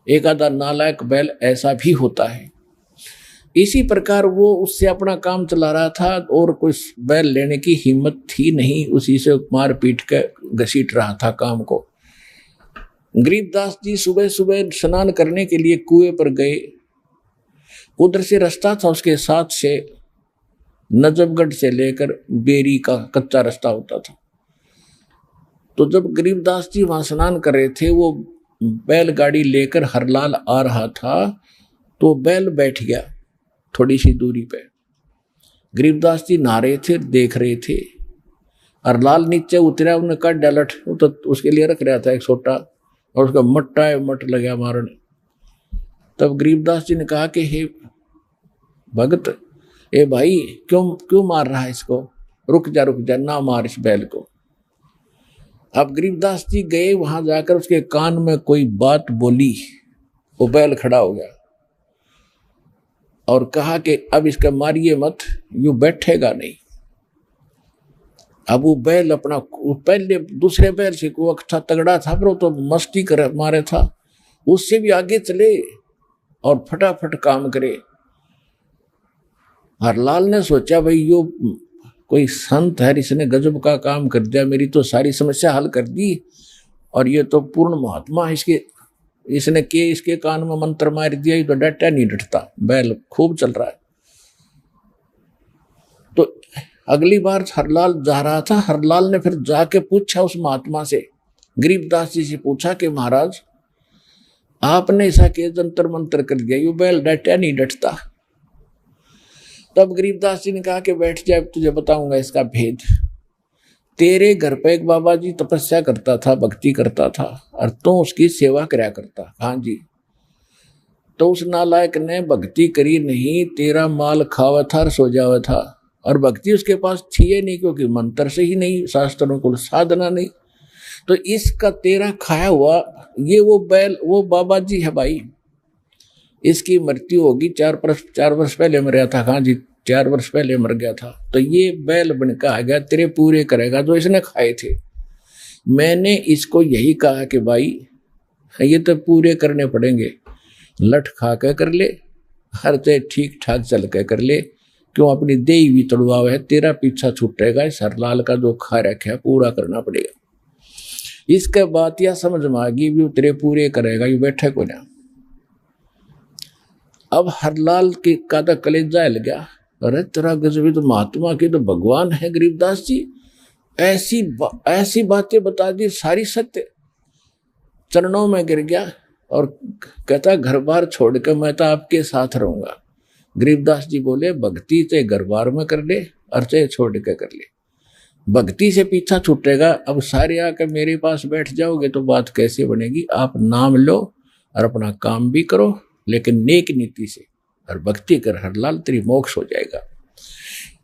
एक आधा नालायक बैल ऐसा भी होता है। इसी प्रकार वो उससे अपना काम चला रहा था, और कुछ बैल लेने की हिम्मत थी नहीं, उसी से मार पीट के घसीट रहा था काम को। गरीबदास जी सुबह सुबह स्नान करने के लिए कुएं पर गए। उधर से रास्ता था उसके साथ से नजफगढ़ से लेकर बेरी का कच्चा रास्ता होता था। तो जब गरीबदास जी वहां स्नान कर रहे थे, वो बैलगाड़ी लेकर हरलाल आ रहा था, तो बैल बैठ गया थोड़ी सी दूरी पे। गरीबदास जी नहा रहे थे, देख रहे थे। हरलाल नीचे उतरा, उन्हें काट डाला, तो उसके लिए रख रहा था एक छोटा, और उसका मट लगा मारने। तब गरीबदास जी ने कहा कि हे भगत, ए भाई क्यों मार रहा है इसको, रुक जा, ना मार इस बैल को। अब गरीबदास जी गए, वहां जाकर उसके कान में कोई बात बोली, वो बैल खड़ा हो गया और कहा कि अब इसका मारिए मत, यूं बैठेगा नहीं। अब वो बैल अपना पहले दूसरे बैल से को था तगड़ा था, पर वो तो मस्ती कर मारे था, उससे भी आगे चले और फटाफट काम करे। हरलाल ने सोचा भाई यो कोई संत है, इसने गजब का काम कर दिया, मेरी तो सारी समस्या हल कर दी, और ये तो पूर्ण महात्मा है, इसके कान में मंत्र मार दिया, ये तो डटा नहीं डटता, बैल खूब चल रहा है। तो अगली बार हरलाल जा रहा था, हरलाल ने फिर जाके पूछा उस महात्मा से, गरीबदास जी से पूछा कि महाराज आपने ऐसा के जंतर मंत्र कर दिया, ये बैल डटा नहीं डटता। तब गरीबदास जी ने कहा कि बैठ जाए, तुझे बताऊंगा इसका भेद। तेरे घर पे एक बाबा जी तपस्या करता था, भक्ति करता था, और तो उसकी सेवा कराया करता। हाँ जी। तो उस नालायक ने भक्ति करी नहीं, तेरा माल खावा था और सो जावा था, और भक्ति उसके पास थी नहीं, क्योंकि मंत्र से ही नहीं, शास्त्रों को साधना नहीं। तो इसका तेरा खाया हुआ ये वो बैल वो बाबा जी है भाई, इसकी मृत्यु होगी 4 वर्ष पहले मर गया था। हाँ जी, 4 वर्ष पहले मर गया था। तो ये बैल बनकर आ गया, तेरे पूरे करेगा जो इसने खाए थे। मैंने इसको यही कहा कि भाई ये तो पूरे करने पड़ेंगे, लठ खा के कर ले, हर ते ठीक ठाक चल के कर ले, क्यों अपनी देही भी तड़वाव है, तेरा पीछा छूटेगा, इस हरलाल का जो खा रखा है पूरा करना पड़ेगा। इसके बाद यह समझ में आ गई भी तेरे पूरे करेगा, ये बैठे को ना। अब हरलाल की का तो कलेजा हिल गया, अरे तेरा गजबी तो महात्मा की तो भगवान है गरीबदास जी, ऐसी बातें बता दी, सारी सत्य। चरणों में गिर गया और कहता घर बार छोड़ कर मैं तो आपके साथ रहूंगा। गरीबदास जी बोले भक्ति ते घर बार में कर ले और चाहे छोड़ के कर ले, भक्ति से पीछा छूटेगा। अब सारे आकर मेरे पास बैठ जाओगे तो बात कैसे बनेगी। आप नाम लो और अपना काम भी करो, लेकिन नेक नीति से, और भक्ति कर हरलाल तेरी मोक्ष हो जाएगा।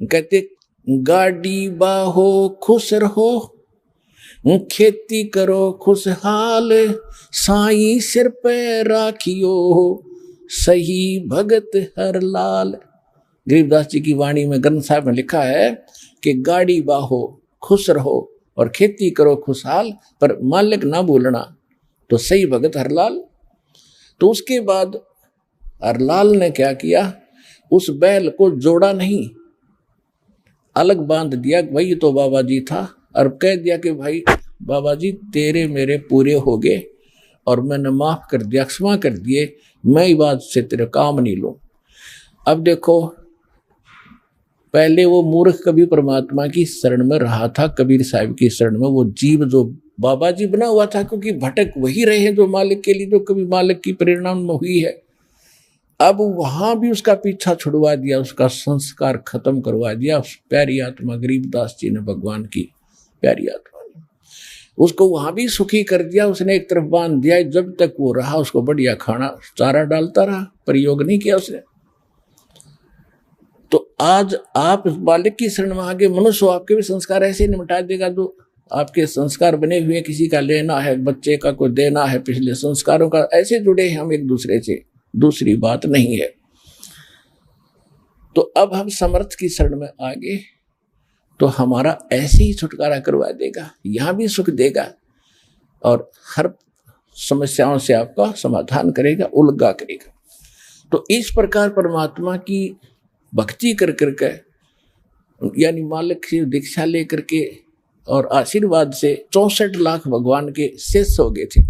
कहते गाड़ी बाहो खुश रहो, खेती करो खुशहाल, साईं सिर पे राखियो सही भगत हरलाल। गरीबदास जी की वाणी में ग्रंथ साहब में लिखा है कि गाड़ी बाहो खुश रहो और खेती करो खुशहाल, पर मालिक ना भूलना तो सही भगत हरलाल। तो उसके बाद हरलाल ने क्या किया, उस बैल को जोड़ा नहीं, अलग बांध दिया। भाई तो बाबा जी था, और कह दिया कि भाई बाबा जी तेरे मेरे पूरे हो गए और मैंने माफ कर दिया, क्षमा कर दिए, मैं ही बात से तेरे काम नहीं लूं। अब देखो, पहले वो मूर्ख कभी परमात्मा की शरण में रहा था, कबीर साहब की शरण में। वो जीव जो बाबा जी बना हुआ था, क्योंकि भटक वही रहे हैं जो मालिक के लिए, जो कभी मालिक की प्रेरणा में हुई है। अब वहां भी उसका पीछा छुड़वा दिया, उसका संस्कार खत्म करवा दिया। उस प्यारी आत्मा गरीबदास जी ने, भगवान की प्यारी आत्मा ने उसको वहां भी सुखी कर दिया। उसने एक तरफ बांध दिया, जब तक वो रहा उसको बढ़िया खाना चारा डालता रहा, प्रयोग नहीं किया उसने। तो आज आप मालिक की शरण में आगे मनुष्य, आपके भी संस्कार ऐसे निपटा देगा। जो आपके संस्कार बने हुए, किसी का लेना है, बच्चे का कोई देना है, पिछले संस्कारों का, ऐसे जुड़े हैं हम एक दूसरे से, दूसरी बात नहीं है। तो अब हम समर्थ की शरण में आगे तो हमारा ऐसे ही छुटकारा करवा देगा, यहां भी सुख देगा और हर समस्याओं से आपका समाधान करेगा, उलगा करेगा। तो इस प्रकार परमात्मा की भक्ति कर करके, यानी मालिक से दीक्षा लेकर के और आशीर्वाद से 64 लाख भगवान के शिष्य हो गए थे।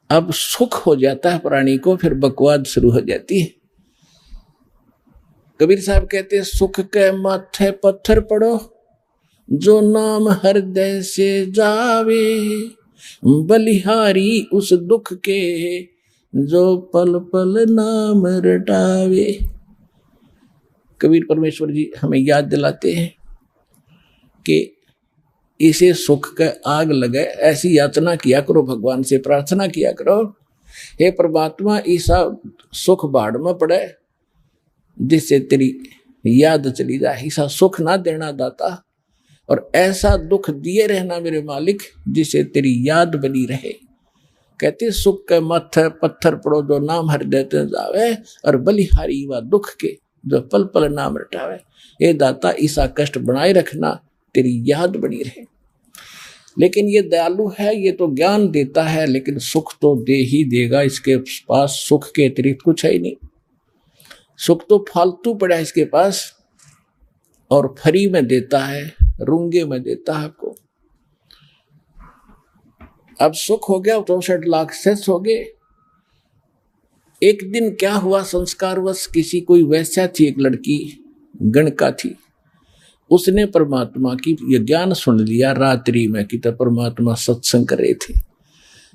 अब सुख हो जाता है प्राणी को, फिर बकवाद शुरू हो जाती है। कबीर साहब कहते हैं, सुख के माथे पत्थर पड़ो, जो नाम हृदय से जावे, बलिहारी उस दुख के, जो पल पल नाम रटावे। कबीर परमेश्वर जी हमें याद दिलाते हैं कि इसे सुख का आग लगे, ऐसी याचना किया करो, भगवान से प्रार्थना किया करो, हे परमात्मा ऐसा सुख बाढ़ में पड़े जिससे तेरी याद चली जाए, ऐसा सुख ना देना दाता, और ऐसा दुख दिए रहना मेरे मालिक जिससे तेरी याद बनी रहे। कहते सुख के माथे पत्थर पड़ो, जो नाम हृदय ते जावे, और बलिहारी व दुख के, जो पल पल नाम रटावे। ये दाता ऐसा कष्ट बनाए रखना, तेरी याद बनी रहे। लेकिन ये दयालु है, ये तो ज्ञान देता है, लेकिन सुख तो दे ही देगा। इसके पास सुख के अतिरिक्त कुछ है ही नहीं। सुख तो फालतू पड़ा है इसके पास, और फ्री में देता है, रूंगे में देता है आपको। अब सुख हो गया, 64 लाख शेष हो गए। एक दिन क्या हुआ, संस्कारवश किसी कोई वैश्या थी, एक लड़की गणका थी, उसने परमात्मा की ये ज्ञान सुन लिया रात्रि में कि तब परमात्मा सत्संग कर रहे थे।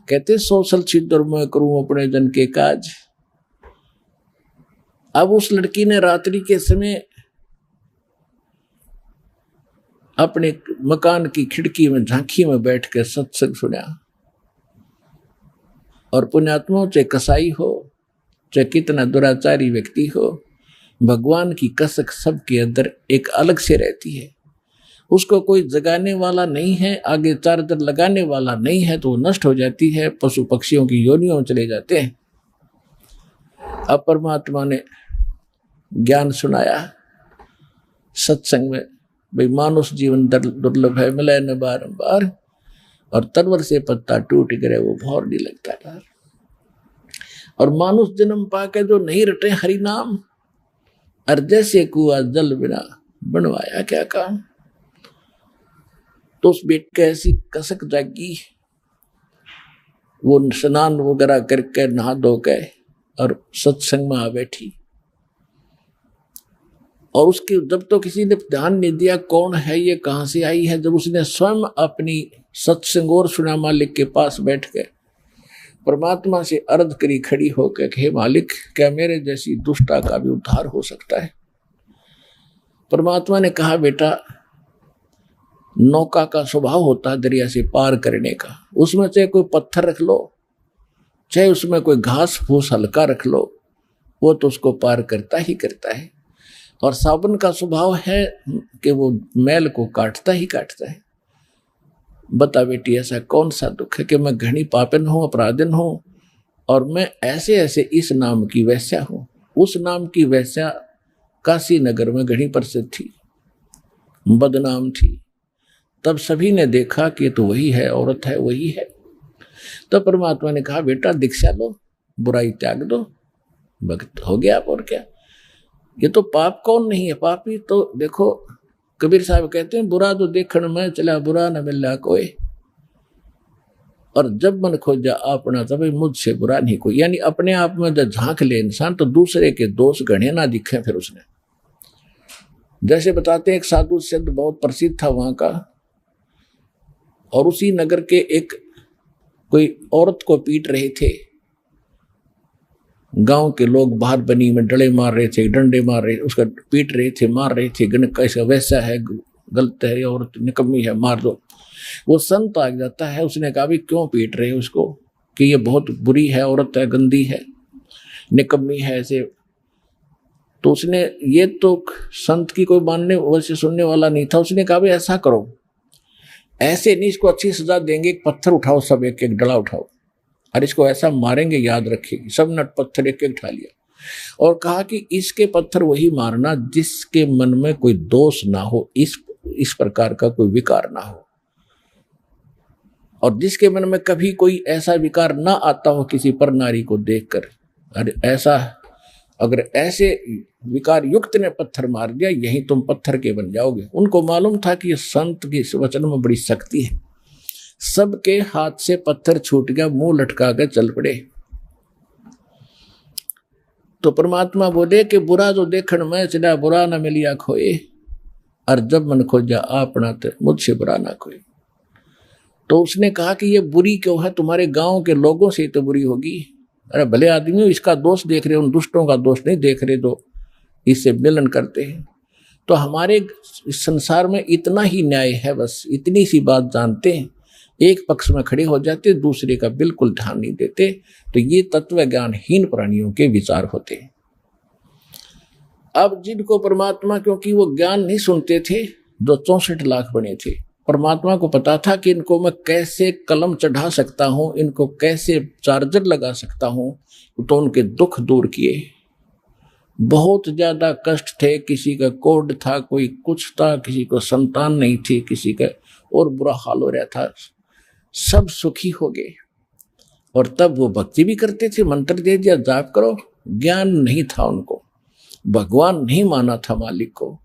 कहते सोशल छिद्र मैं करूं अपने जन के काज। अब उस लड़की ने रात्रि के समय अपने मकान की खिड़की में झांकी में बैठ कर सत्संग सुना। और पुण्यात्माओं, चाहे कसाई हो, चाहे कितना दुराचारी व्यक्ति हो, भगवान की कसक सबके अंदर एक अलग से रहती है। उसको कोई जगाने वाला नहीं है, आगे चार्जर लगाने वाला नहीं है, तो वो नष्ट हो जाती है, पशु पक्षियों की योनियों में चले जाते हैं। अब परमात्मा ने ज्ञान सुनाया सत्संग में, भाई मानुष जीवन दुर्लभ है, मिले न बारंबार, और तरवर से पत्ता टूट गिरे वो भौर नहीं लगता था। और मानुष जन्म पाके जो नहीं रटे हरि नाम, और जैसे कुआ जल बिना बनवाया क्या काम। तो उस बेट के ऐसी कसक जागी, वो स्नान वगैरह करके नहा धो के और सत्संग में आ बैठी। और उसके जब तो किसी ने ध्यान नहीं दिया कौन है ये, कहां से आई है, जब उसने स्वयं अपनी सत्संग और सुना मालिक के पास बैठ के परमात्मा से अर्ज करी खड़ी होकर, हे मालिक, क्या मेरे जैसी दुष्टा का भी उद्धार हो सकता है। परमात्मा ने कहा बेटा नौका का स्वभाव होता है दरिया से पार करने का, उसमें चाहे कोई पत्थर रख लो, चाहे उसमें कोई घास फूस हल्का रख लो, वो तो उसको पार करता ही करता है। और साबुन का स्वभाव है कि वो मैल को काटता ही काटता है। बता बेटी ऐसा कौन सा दुख है कि मैं घनी पापन हूं, अपराधन हूं, और मैं ऐसे ऐसे इस नाम की वैश्या हूं। उस नाम की वैश्या काशी नगर में घनी प्रसिद्ध थी, बदनाम थी। तब सभी ने देखा कि तो वही है, औरत है, वही है। तब परमात्मा ने कहा बेटा दीक्षा लो, बुराई त्याग दो, भक्त हो गया। और क्या, ये तो पाप कौन नहीं है, पापी तो देखो कबीर साहब कहते हैं बुरा तो देखण में चला बुरा न मिला कोई, और जब मन खोजा अपना तब मुझसे बुरा नहीं कोई। यानी अपने आप में जब झांक ले इंसान तो दूसरे के दोष गणे ना दिखे फिर उसने। जैसे बताते हैं एक साधु सिद्ध बहुत प्रसिद्ध था वहां का, और उसी नगर के एक कोई औरत को पीट रहे थे। गांव के लोग बाहर बनी में डले मार रहे थे, डंडे मार रहे, उसका पीट रहे थे, मार रहे थे, कैसा वैसा है, गलत है, औरत निकम्मी है, मार दो। वो संत आ जाता है, उसने कहा भी क्यों पीट रहे हो उसको, कि ये बहुत बुरी है, औरत है, गंदी है, निकम्मी है ऐसे। तो उसने, ये तो संत की कोई मानने वैसे सुनने वाला नहीं था। उसने कहा भी ऐसा करो, ऐसे नहीं, इसको अच्छी सजा देंगे, एक पत्थर उठाओ, सब एक एक डला उठाओ, और इसको ऐसा मारेंगे याद रखेगी। सब नट पत्थर एक एक उठा लिया और कहा कि इसके पत्थर वही मारना जिसके मन में कोई दोष ना हो, इस प्रकार का कोई विकार ना हो, और जिसके मन में कभी कोई ऐसा विकार ना आता हो किसी पर नारी को देखकर। अरे ऐसा, अगर ऐसे विकार युक्त ने पत्थर मार दिया, यही तुम पत्थर के बन जाओगे। उनको मालूम था कि संत की इस वचन में बड़ी शक्ति है। सबके हाथ से पत्थर छूट गया, मुंह लटका कर चल पड़े। तो परमात्मा बोले कि बुरा जो देखण में चला बुरा न मिलिया खोए, और जब मन खोजा अपना तो मुझसे बुरा ना कोई। तो उसने कहा कि ये बुरी क्यों है, तुम्हारे गांव के लोगों से तो बुरी होगी। अरे भले आदमी इसका दोष देख रहे, उन दुष्टों का दोष नहीं देख रहे जो इससे मिलन करते हैं। तो हमारे इस संसार में इतना ही न्याय है, बस इतनी सी बात जानते हैं, एक पक्ष में खड़े हो जाते, दूसरे का बिल्कुल ध्यान नहीं देते। तो ये तत्व ज्ञानहीन प्राणियों के विचार होते हैं। अब जिनको परमात्मा, क्योंकि वो ज्ञान नहीं सुनते थे, जो 64 लाख बने थे, परमात्मा को पता था कि इनको मैं कैसे कलम चढ़ा सकता हूं, इनको कैसे चार्जर लगा सकता हूं, तो उनके दुख दूर किए। बहुत ज्यादा कष्ट थे, किसी का कोढ़ था, कोई कुछ था, किसी को संतान नहीं थी, किसी का और बुरा हाल हो रहा था, सब सुखी हो गए। और तब वो भक्ति भी करते थे, मंत्र दे दिया जाप करो। ज्ञान नहीं था उनको, भगवान नहीं माना था मालिक को।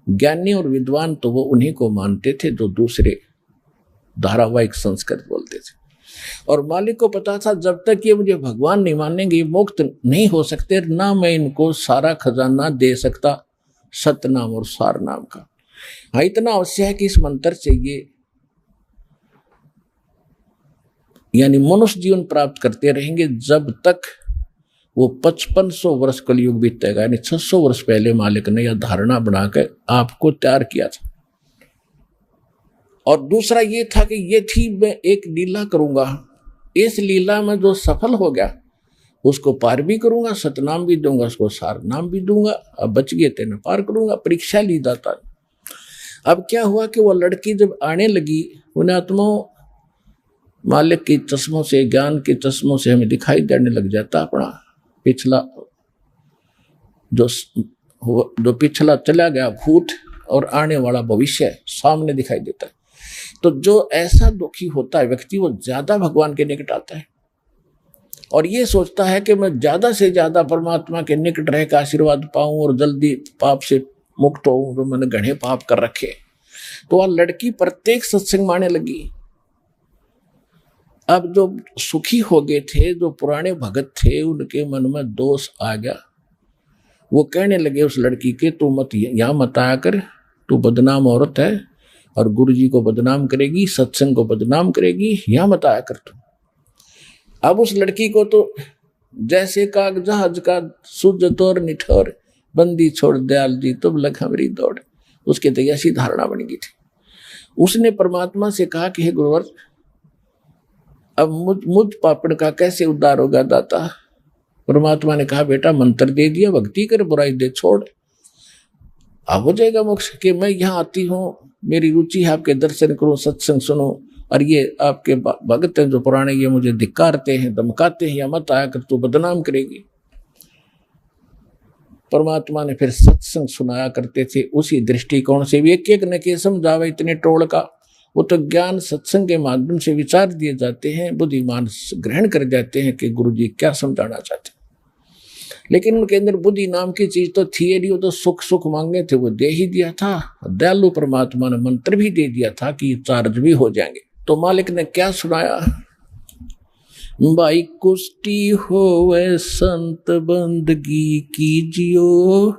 ज्ञानी और विद्वान तो वो उन्हीं को मानते थे जो दूसरे धारावाहिक संस्कृत बोलते थे। और मालिक को पता था जब तक ये मुझे भगवान नहीं मानेंगे ये मुक्त नहीं हो सकते, ना मैं इनको सारा खजाना दे सकता सतनाम और सार नाम का। हाँ, इतना अवश्य है कि इस मंत्र से ये यानी मनुष्य जीवन प्राप्त करते रहेंगे जब तक वो 5500 वर्ष कलयुग बीतेगा। यानी 600 वर्ष पहले मालिक ने यह धारणा बनाकर आपको तैयार किया था। और दूसरा ये था कि ये थी मैं एक लीला करूंगा, इस लीला में जो सफल हो गया उसको पार भी करूंगा, सतनाम भी दूंगा, उसको सार नाम भी दूंगा। अब बच गए तेने पार करूंगा। परीक्षा ली जाता। अब क्या हुआ कि वो लड़की जब आने लगी, उन्हें आत्माओं मालिक के चश्मों से, ज्ञान के चश्मों से हमें दिखाई देने लग जाता अपना पिछला जो पिछला चला गया भूत और आने वाला भविष्य सामने दिखाई देता है। तो जो ऐसा दुखी होता है व्यक्ति, वो ज्यादा भगवान के निकट आता है और ये सोचता है कि मैं ज्यादा से ज्यादा परमात्मा के निकट रह कर आशीर्वाद पाऊं और जल्दी पाप से मुक्त हो, जो मैंने घने पाप कर रखे। तो वह लड़की प्रत्येक सत्संग में आने लगी। अब जो सुखी हो गए थे, जो पुराने भगत थे, उनके मन में दोष आ गया। वो कहने लगे उस लड़की के, तू मत यहाँ मत आया कर, तू बदनाम औरत है और गुरु जी को बदनाम करेगी, सत्संग को बदनाम करेगी, यहाँ मत आया कर तू। अब उस लड़की को तो जैसे काग जहाज का सूझ तोर निठोर, बंदी छोड़ दयाल जी तुम लग हमारी दौड़। उसके तो ऐसी धारणा बन गई थी। उसने परमात्मा से कहा कि हे गुरुवर, अब मुझ पापड़ का कैसे उद्धार होगा दाता। परमात्मा ने कहा बेटा मंत्र दे दिया, भक्ति कर, बुराई दे छोड़, अब हो जाएगा मोक्ष। कि मैं यहाँ आती हूँ, मेरी रुचि है आपके दर्शन करूं, सत्संग सुनो, और ये आपके भगत हैं जो पुराने, ये मुझे धिक्कारते हैं, धमकाते हैं, या मत आया कर, तू बदनाम करेगी। परमात्मा ने फिर सत्संग सुनाया करते थे, उसी दृष्टिकोण से भी एक एक न के समझावे इतने टोल का। वो तो ज्ञान सत्संग के माध्यम से विचार दिए जाते हैं, बुद्धिमान ग्रहण कर जाते हैं कि गुरु जी क्या समझाना चाहते हैं। लेकिन उनके अंदर बुद्धि नाम की चीज तो थी नहीं, वो तो सुख सुख मांगे थे, वो दे ही दिया था। दयालु परमात्मा ने मंत्र भी दे दिया था कि चार्ज भी हो जाएंगे। तो मालिक ने क्या सुनाया, भाई कुष्टी होवे संत बंदगी कीजियो,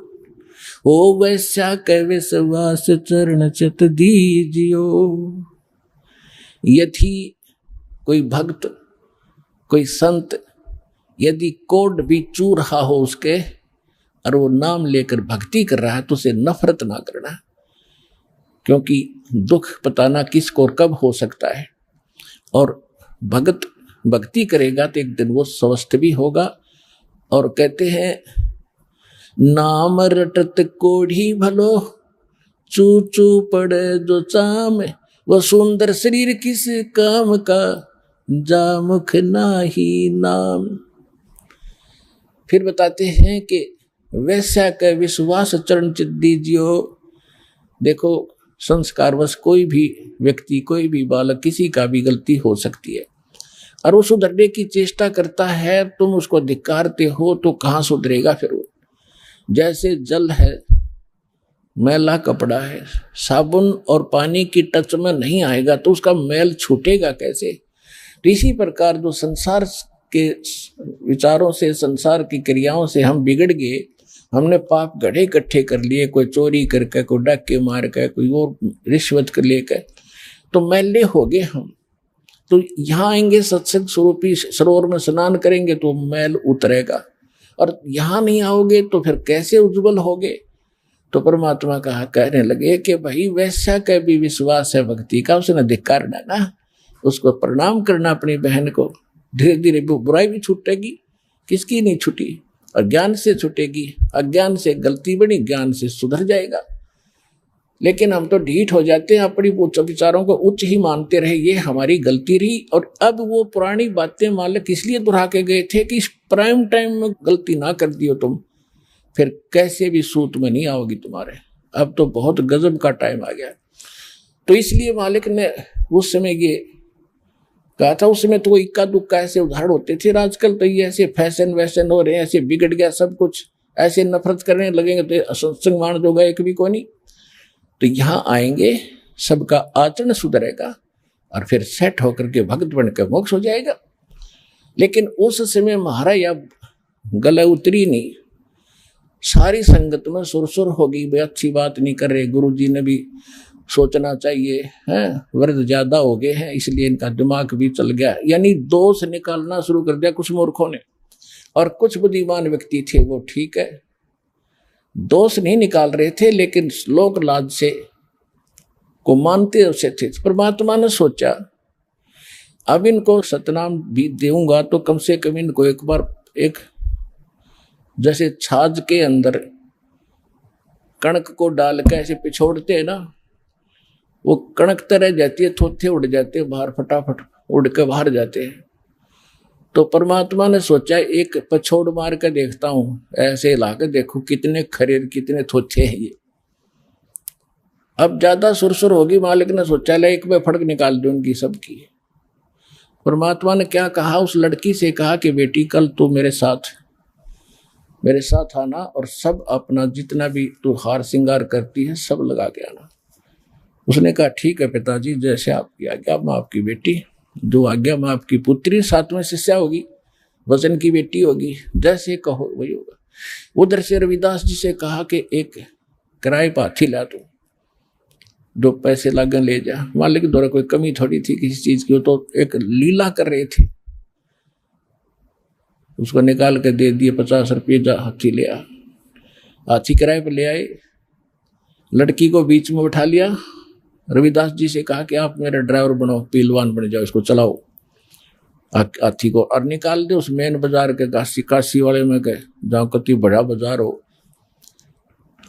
हो वैसा के विश्वास चरण चित दीजियो। यदि कोई भक्त, कोई संत यदि कोड भी चू रहा हो उसके, और वो नाम लेकर भक्ति कर रहा है, तो उसे नफरत ना करना, क्योंकि दुख पता ना किसको और कब हो सकता है। और भगत भक्ति करेगा तो एक दिन वो स्वस्थ भी होगा। और कहते हैं नाम रटत कोढ़ी भलो, चू चू पड़े जो चाम, वो सुंदर शरीर किस काम का, जा मुख नाही नाम। फिर बताते हैं कि वैसा का विश्वास चरण चित दीजियो। देखो संस्कारवश कोई भी व्यक्ति, कोई भी बालक, किसी का भी गलती हो सकती है, और वो सुधरने की चेष्टा करता है, तुम उसको धिक्कारते हो तो कहाँ सुधरेगा फिर वो। जैसे जल है, मैला कपड़ा है, साबुन और पानी की टच में नहीं आएगा तो उसका मैल छूटेगा कैसे। तो इसी प्रकार जो संसार के विचारों से, संसार की क्रियाओं से हम बिगड़ गए, हमने पाप गढ़े इकट्ठे कर लिए, कोई चोरी करके, कोई डाके मार के, कोई और रिश्वत कर लेकर, तो मैले हो गए हम। तो यहाँ आएंगे सत्संग स्वरूपी सरोवर में स्नान करेंगे तो मैल उतरेगा, और यहाँ नहीं आओगे तो फिर कैसे उज्जवल होगे। तो परमात्मा कहा, कहने लगे कि भाई वैसा का भी विश्वास है भक्ति का, उसने धिक्कार डाला, उसको प्रणाम करना अपनी बहन को। धीरे धीरे बुराई भी छूटेगी, किसकी नहीं छूटी, और ज्ञान से छूटेगी। अज्ञान से गलती बनी, ज्ञान से सुधर जाएगा। लेकिन हम तो ढीठ हो जाते हैं, अपनी विचारों को उच्च ही मानते रहे, ये हमारी गलती रही। और अब वो पुरानी बातें मालिक इसलिए दोहरा के गए थे कि इस प्राइम टाइम में गलती ना कर दियो तुम, फिर कैसे भी सूत में नहीं आओगी तुम्हारे। अब तो बहुत गजब का टाइम आ गया। तो इसलिए मालिक ने उस समय ये कहा था। उस समय तो इक्का दुक्का ऐसे उदाहरण होते थे, आजकल तो ये ऐसे फैशन वैशन हो रहे हैं, ऐसे बिगड़ गया सब कुछ, ऐसे नफरत करने लगेंगे तो सत्संग मान जो गए एक भी को नहीं। तो यहाँ आएंगे, सबका आचरण सुधरेगा, और फिर सेट होकर के भक्त बनकर मोक्ष हो जाएगा। लेकिन उस समय महाराज या गला उतरी नहीं, सारी संगत में सुरसुर होगी, भाई अच्छी बात नहीं कर रहे, गुरु जी ने भी सोचना चाहिए, हैं वृद्ध ज्यादा हो गए हैं इसलिए इनका दिमाग भी चल गया। यानी दोष निकालना शुरू कर दिया कुछ मूर्खों ने, और कुछ बुद्धिमान व्यक्ति थे वो ठीक है, दोष नहीं निकाल रहे थे, लेकिन लोक लाज से को मानते उसे थे। परमात्मा ने सोचा अब इनको सतनाम भी दूंगा तो कम से कम इनको एक बार, एक जैसे छाछ के अंदर कणक को डाल के ऐसे पिछोड़ते हैं ना, वो कणक तरह जाती है, थोथे उड़ जाते हैं बाहर, फटाफट उड़ के बाहर जाते हैं। तो परमात्मा ने सोचा एक पछोड़ मार के देखता हूं, ऐसे ला के देखो कितने खरेर, कितने थोथे हैं ये। अब ज्यादा सुरसुर होगी, मालिक ने सोचा ले एक में फड़क निकाल दो उनकी सबकी। परमात्मा ने क्या कहा, उस लड़की से कहा कि बेटी कल तू मेरे साथ आना, और सब अपना जितना भी तू हार श्रृंगार करती है सब लगा के आना। उसने कहा ठीक है पिताजी, जैसे आपकी आज्ञा, मैं आपकी बेटी, जो आज्ञा मैं आपकी पुत्री, 7वें शिष्या होगी, वजन की बेटी होगी, जैसे कहो वही होगा। उधर से रविदास जी से कहा कि एक किराए पर हाथी ला तू, जो पैसे लागे ले जा। मालिक द्वारा कोई कमी थोड़ी थी किसी चीज की, तो एक लीला कर रहे थे, उसको निकाल के दे दिए 50 रुपये, जा हाथी ले आ। हाथी किराए पर ले आए, लड़की को बीच में बैठा लिया, रविदास जी से कहा कि आप मेरे ड्राइवर बनो, पहलवान बन जाओ, इसको चलाओ हाथी को, और निकाल दे उस मेन बाजार के काशी वाले में गए, जहाँ कति बड़ा बाजार हो।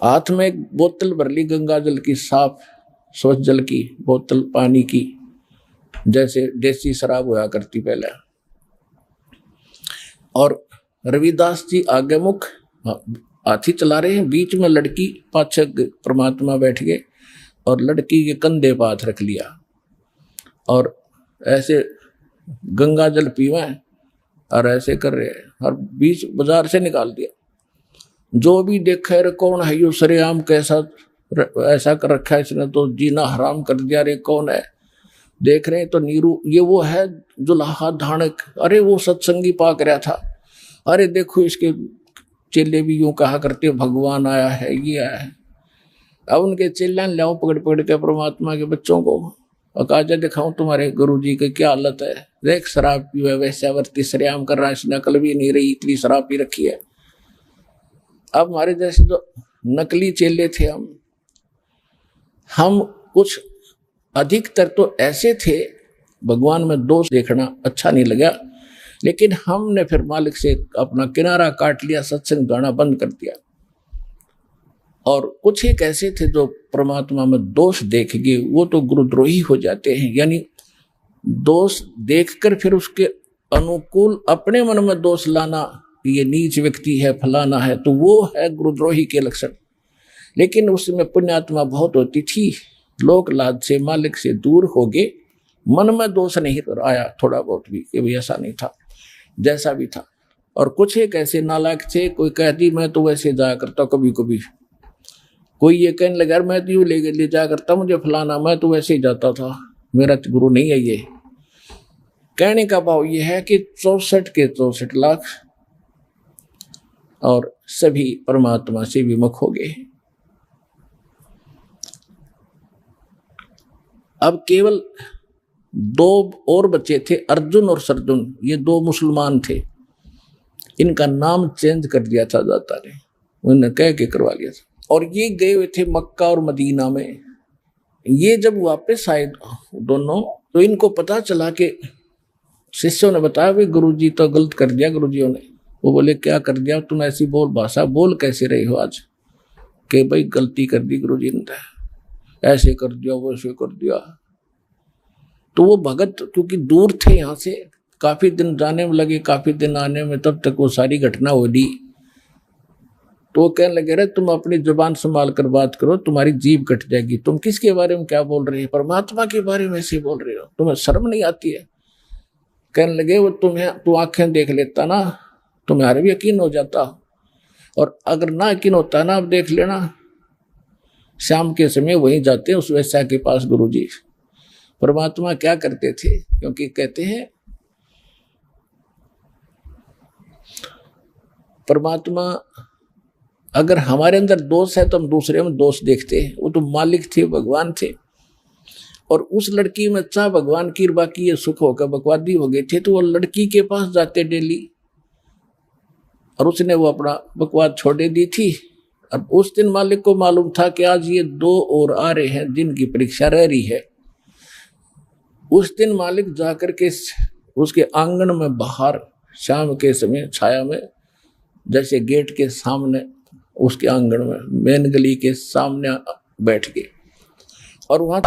हाथ में एक बोतल भर ली गंगा जल की, साफ स्वच्छ जल की बोतल, पानी की, जैसे देसी शराब हुआ करती पहले। और रविदास जी आगे मुख हाथी चला रहे हैं, बीच में लड़की पाछे परमात्मा बैठ गए और लड़की के कंधे पर हाथ रख लिया और ऐसे गंगा जल पीवे और ऐसे कर रहे हैं, और बीच बाजार से निकाल दिया। जो भी देखे रे कौन है यू सरेआम, कैसा ऐसा कर रखा है इसने, तो जीना हराम कर दिया, रे कौन है। देख रहे हैं तो नीरू, ये वो है जुलाहा धानक, अरे वो सत्संगी पाक रहा था, अरे देखो इसके चेले भी यूं कहा करते भगवान आया है, ये आया है। अब उनके चेले लाओ पकड़ पकड़ के परमात्मा के बच्चों को, और काजा दिखाऊं तुम्हारे गुरु जी की क्या हालत है, देख शराब पीवे, वैश्यावर्ती सरेआम कर रहा है, इसने अकल भी नहीं रही, इतनी शराब पी रखी है। अब हमारे जैसे जो नकली चेले थे हम कुछ अधिकतर तो ऐसे थे, भगवान में दोष देखना अच्छा नहीं लगा, लेकिन हमने फिर मालिक से अपना किनारा काट लिया, सत्संग गाना बंद कर दिया। और कुछ एक ऐसे थे जो परमात्मा में दोष देख गए, वो तो गुरुद्रोही हो जाते हैं। यानी दोष देखकर फिर उसके अनुकूल अपने मन में दोष लाना, ये नीच व्यक्ति है, फलाना है, तो वो है गुरुद्रोही के लक्षण। लेकिन उसमें पुण्यात्मा बहुत होती थी, लोक लाज से मालिक से दूर हो गए, मन में दोष नहीं आया थोड़ा बहुत भी, कि भी ऐसा नहीं था, जैसा भी था। और कुछ एक ऐसे नालायक थे, कोई कहती मैं तो वैसे जाया करता, कभी कभी कोई ये कहने लगा मैं तो यूँ ले जाया करता, मुझे फलाना, मैं तो वैसे ही जाता था, मेरा तो गुरु नहीं है ये। कहने का भाव ये है कि 64 के 64 लाख और सभी परमात्मा से विमुख हो गए। अब केवल 2 और बचे थे, अर्जुन और सरजुन, ये 2 मुसलमान थे, इनका नाम चेंज कर दिया था दाता ने, उन्होंने कह के करवा लिया था। और ये गए हुए थे मक्का और मदीना में। ये जब वापस आए दोनों, तो इनको पता चला कि शिष्यों ने बताया भाई गुरुजी तो गलत कर दिया गुरुजियों ने। वो बोले क्या कर दिया, तुम ऐसी भाषा बोल कैसे रहे हो आज, कि भाई गलती कर दी गुरुजी ने, ऐसे कर दिया वैसे कर दिया। तो वो भगत क्योंकि दूर थे यहाँ से, काफी दिन जाने में लगे, काफी दिन आने में, तब तक वो सारी घटना हो दी। तो वो कहने लगे रे तुम अपनी जुबान संभाल कर बात करो, तुम्हारी जीभ कट जाएगी, तुम किसके बारे में क्या बोल रहे हो, परमात्मा के बारे में ऐसे बोल रहे हो, तुम्हें शर्म नहीं आती है। कहने लगे वो तू आंखें देख लेता ना, तुम्हारे भी यकीन हो जाता, और अगर ना यकीन होता ना, अब देख लेना शाम के समय वहीं जाते हैं उस वैश्या के पास गुरुजी। परमात्मा क्या करते थे, क्योंकि कहते हैं परमात्मा अगर हमारे अंदर दोष है तो हम दूसरे में दोष देखते हैं। वो तो मालिक थे, भगवान थे, और उस लड़की में चाह भगवान की, बाकी ये सुख होकर बकवादी हो गए थे, तो वो लड़की के पास जाते डेली, और उसने वो अपना बकवाद छोड़े दी थी। अब उस दिन मालिक को मालूम था कि आज ये 2 और आ रहे हैं जिनकी परीक्षा रह रही है। उस दिन मालिक जाकर के उसके आंगन में बाहर शाम के समय छाया में, जैसे गेट के सामने उसके आंगन में मेन गली के सामने बैठ गए, और वहां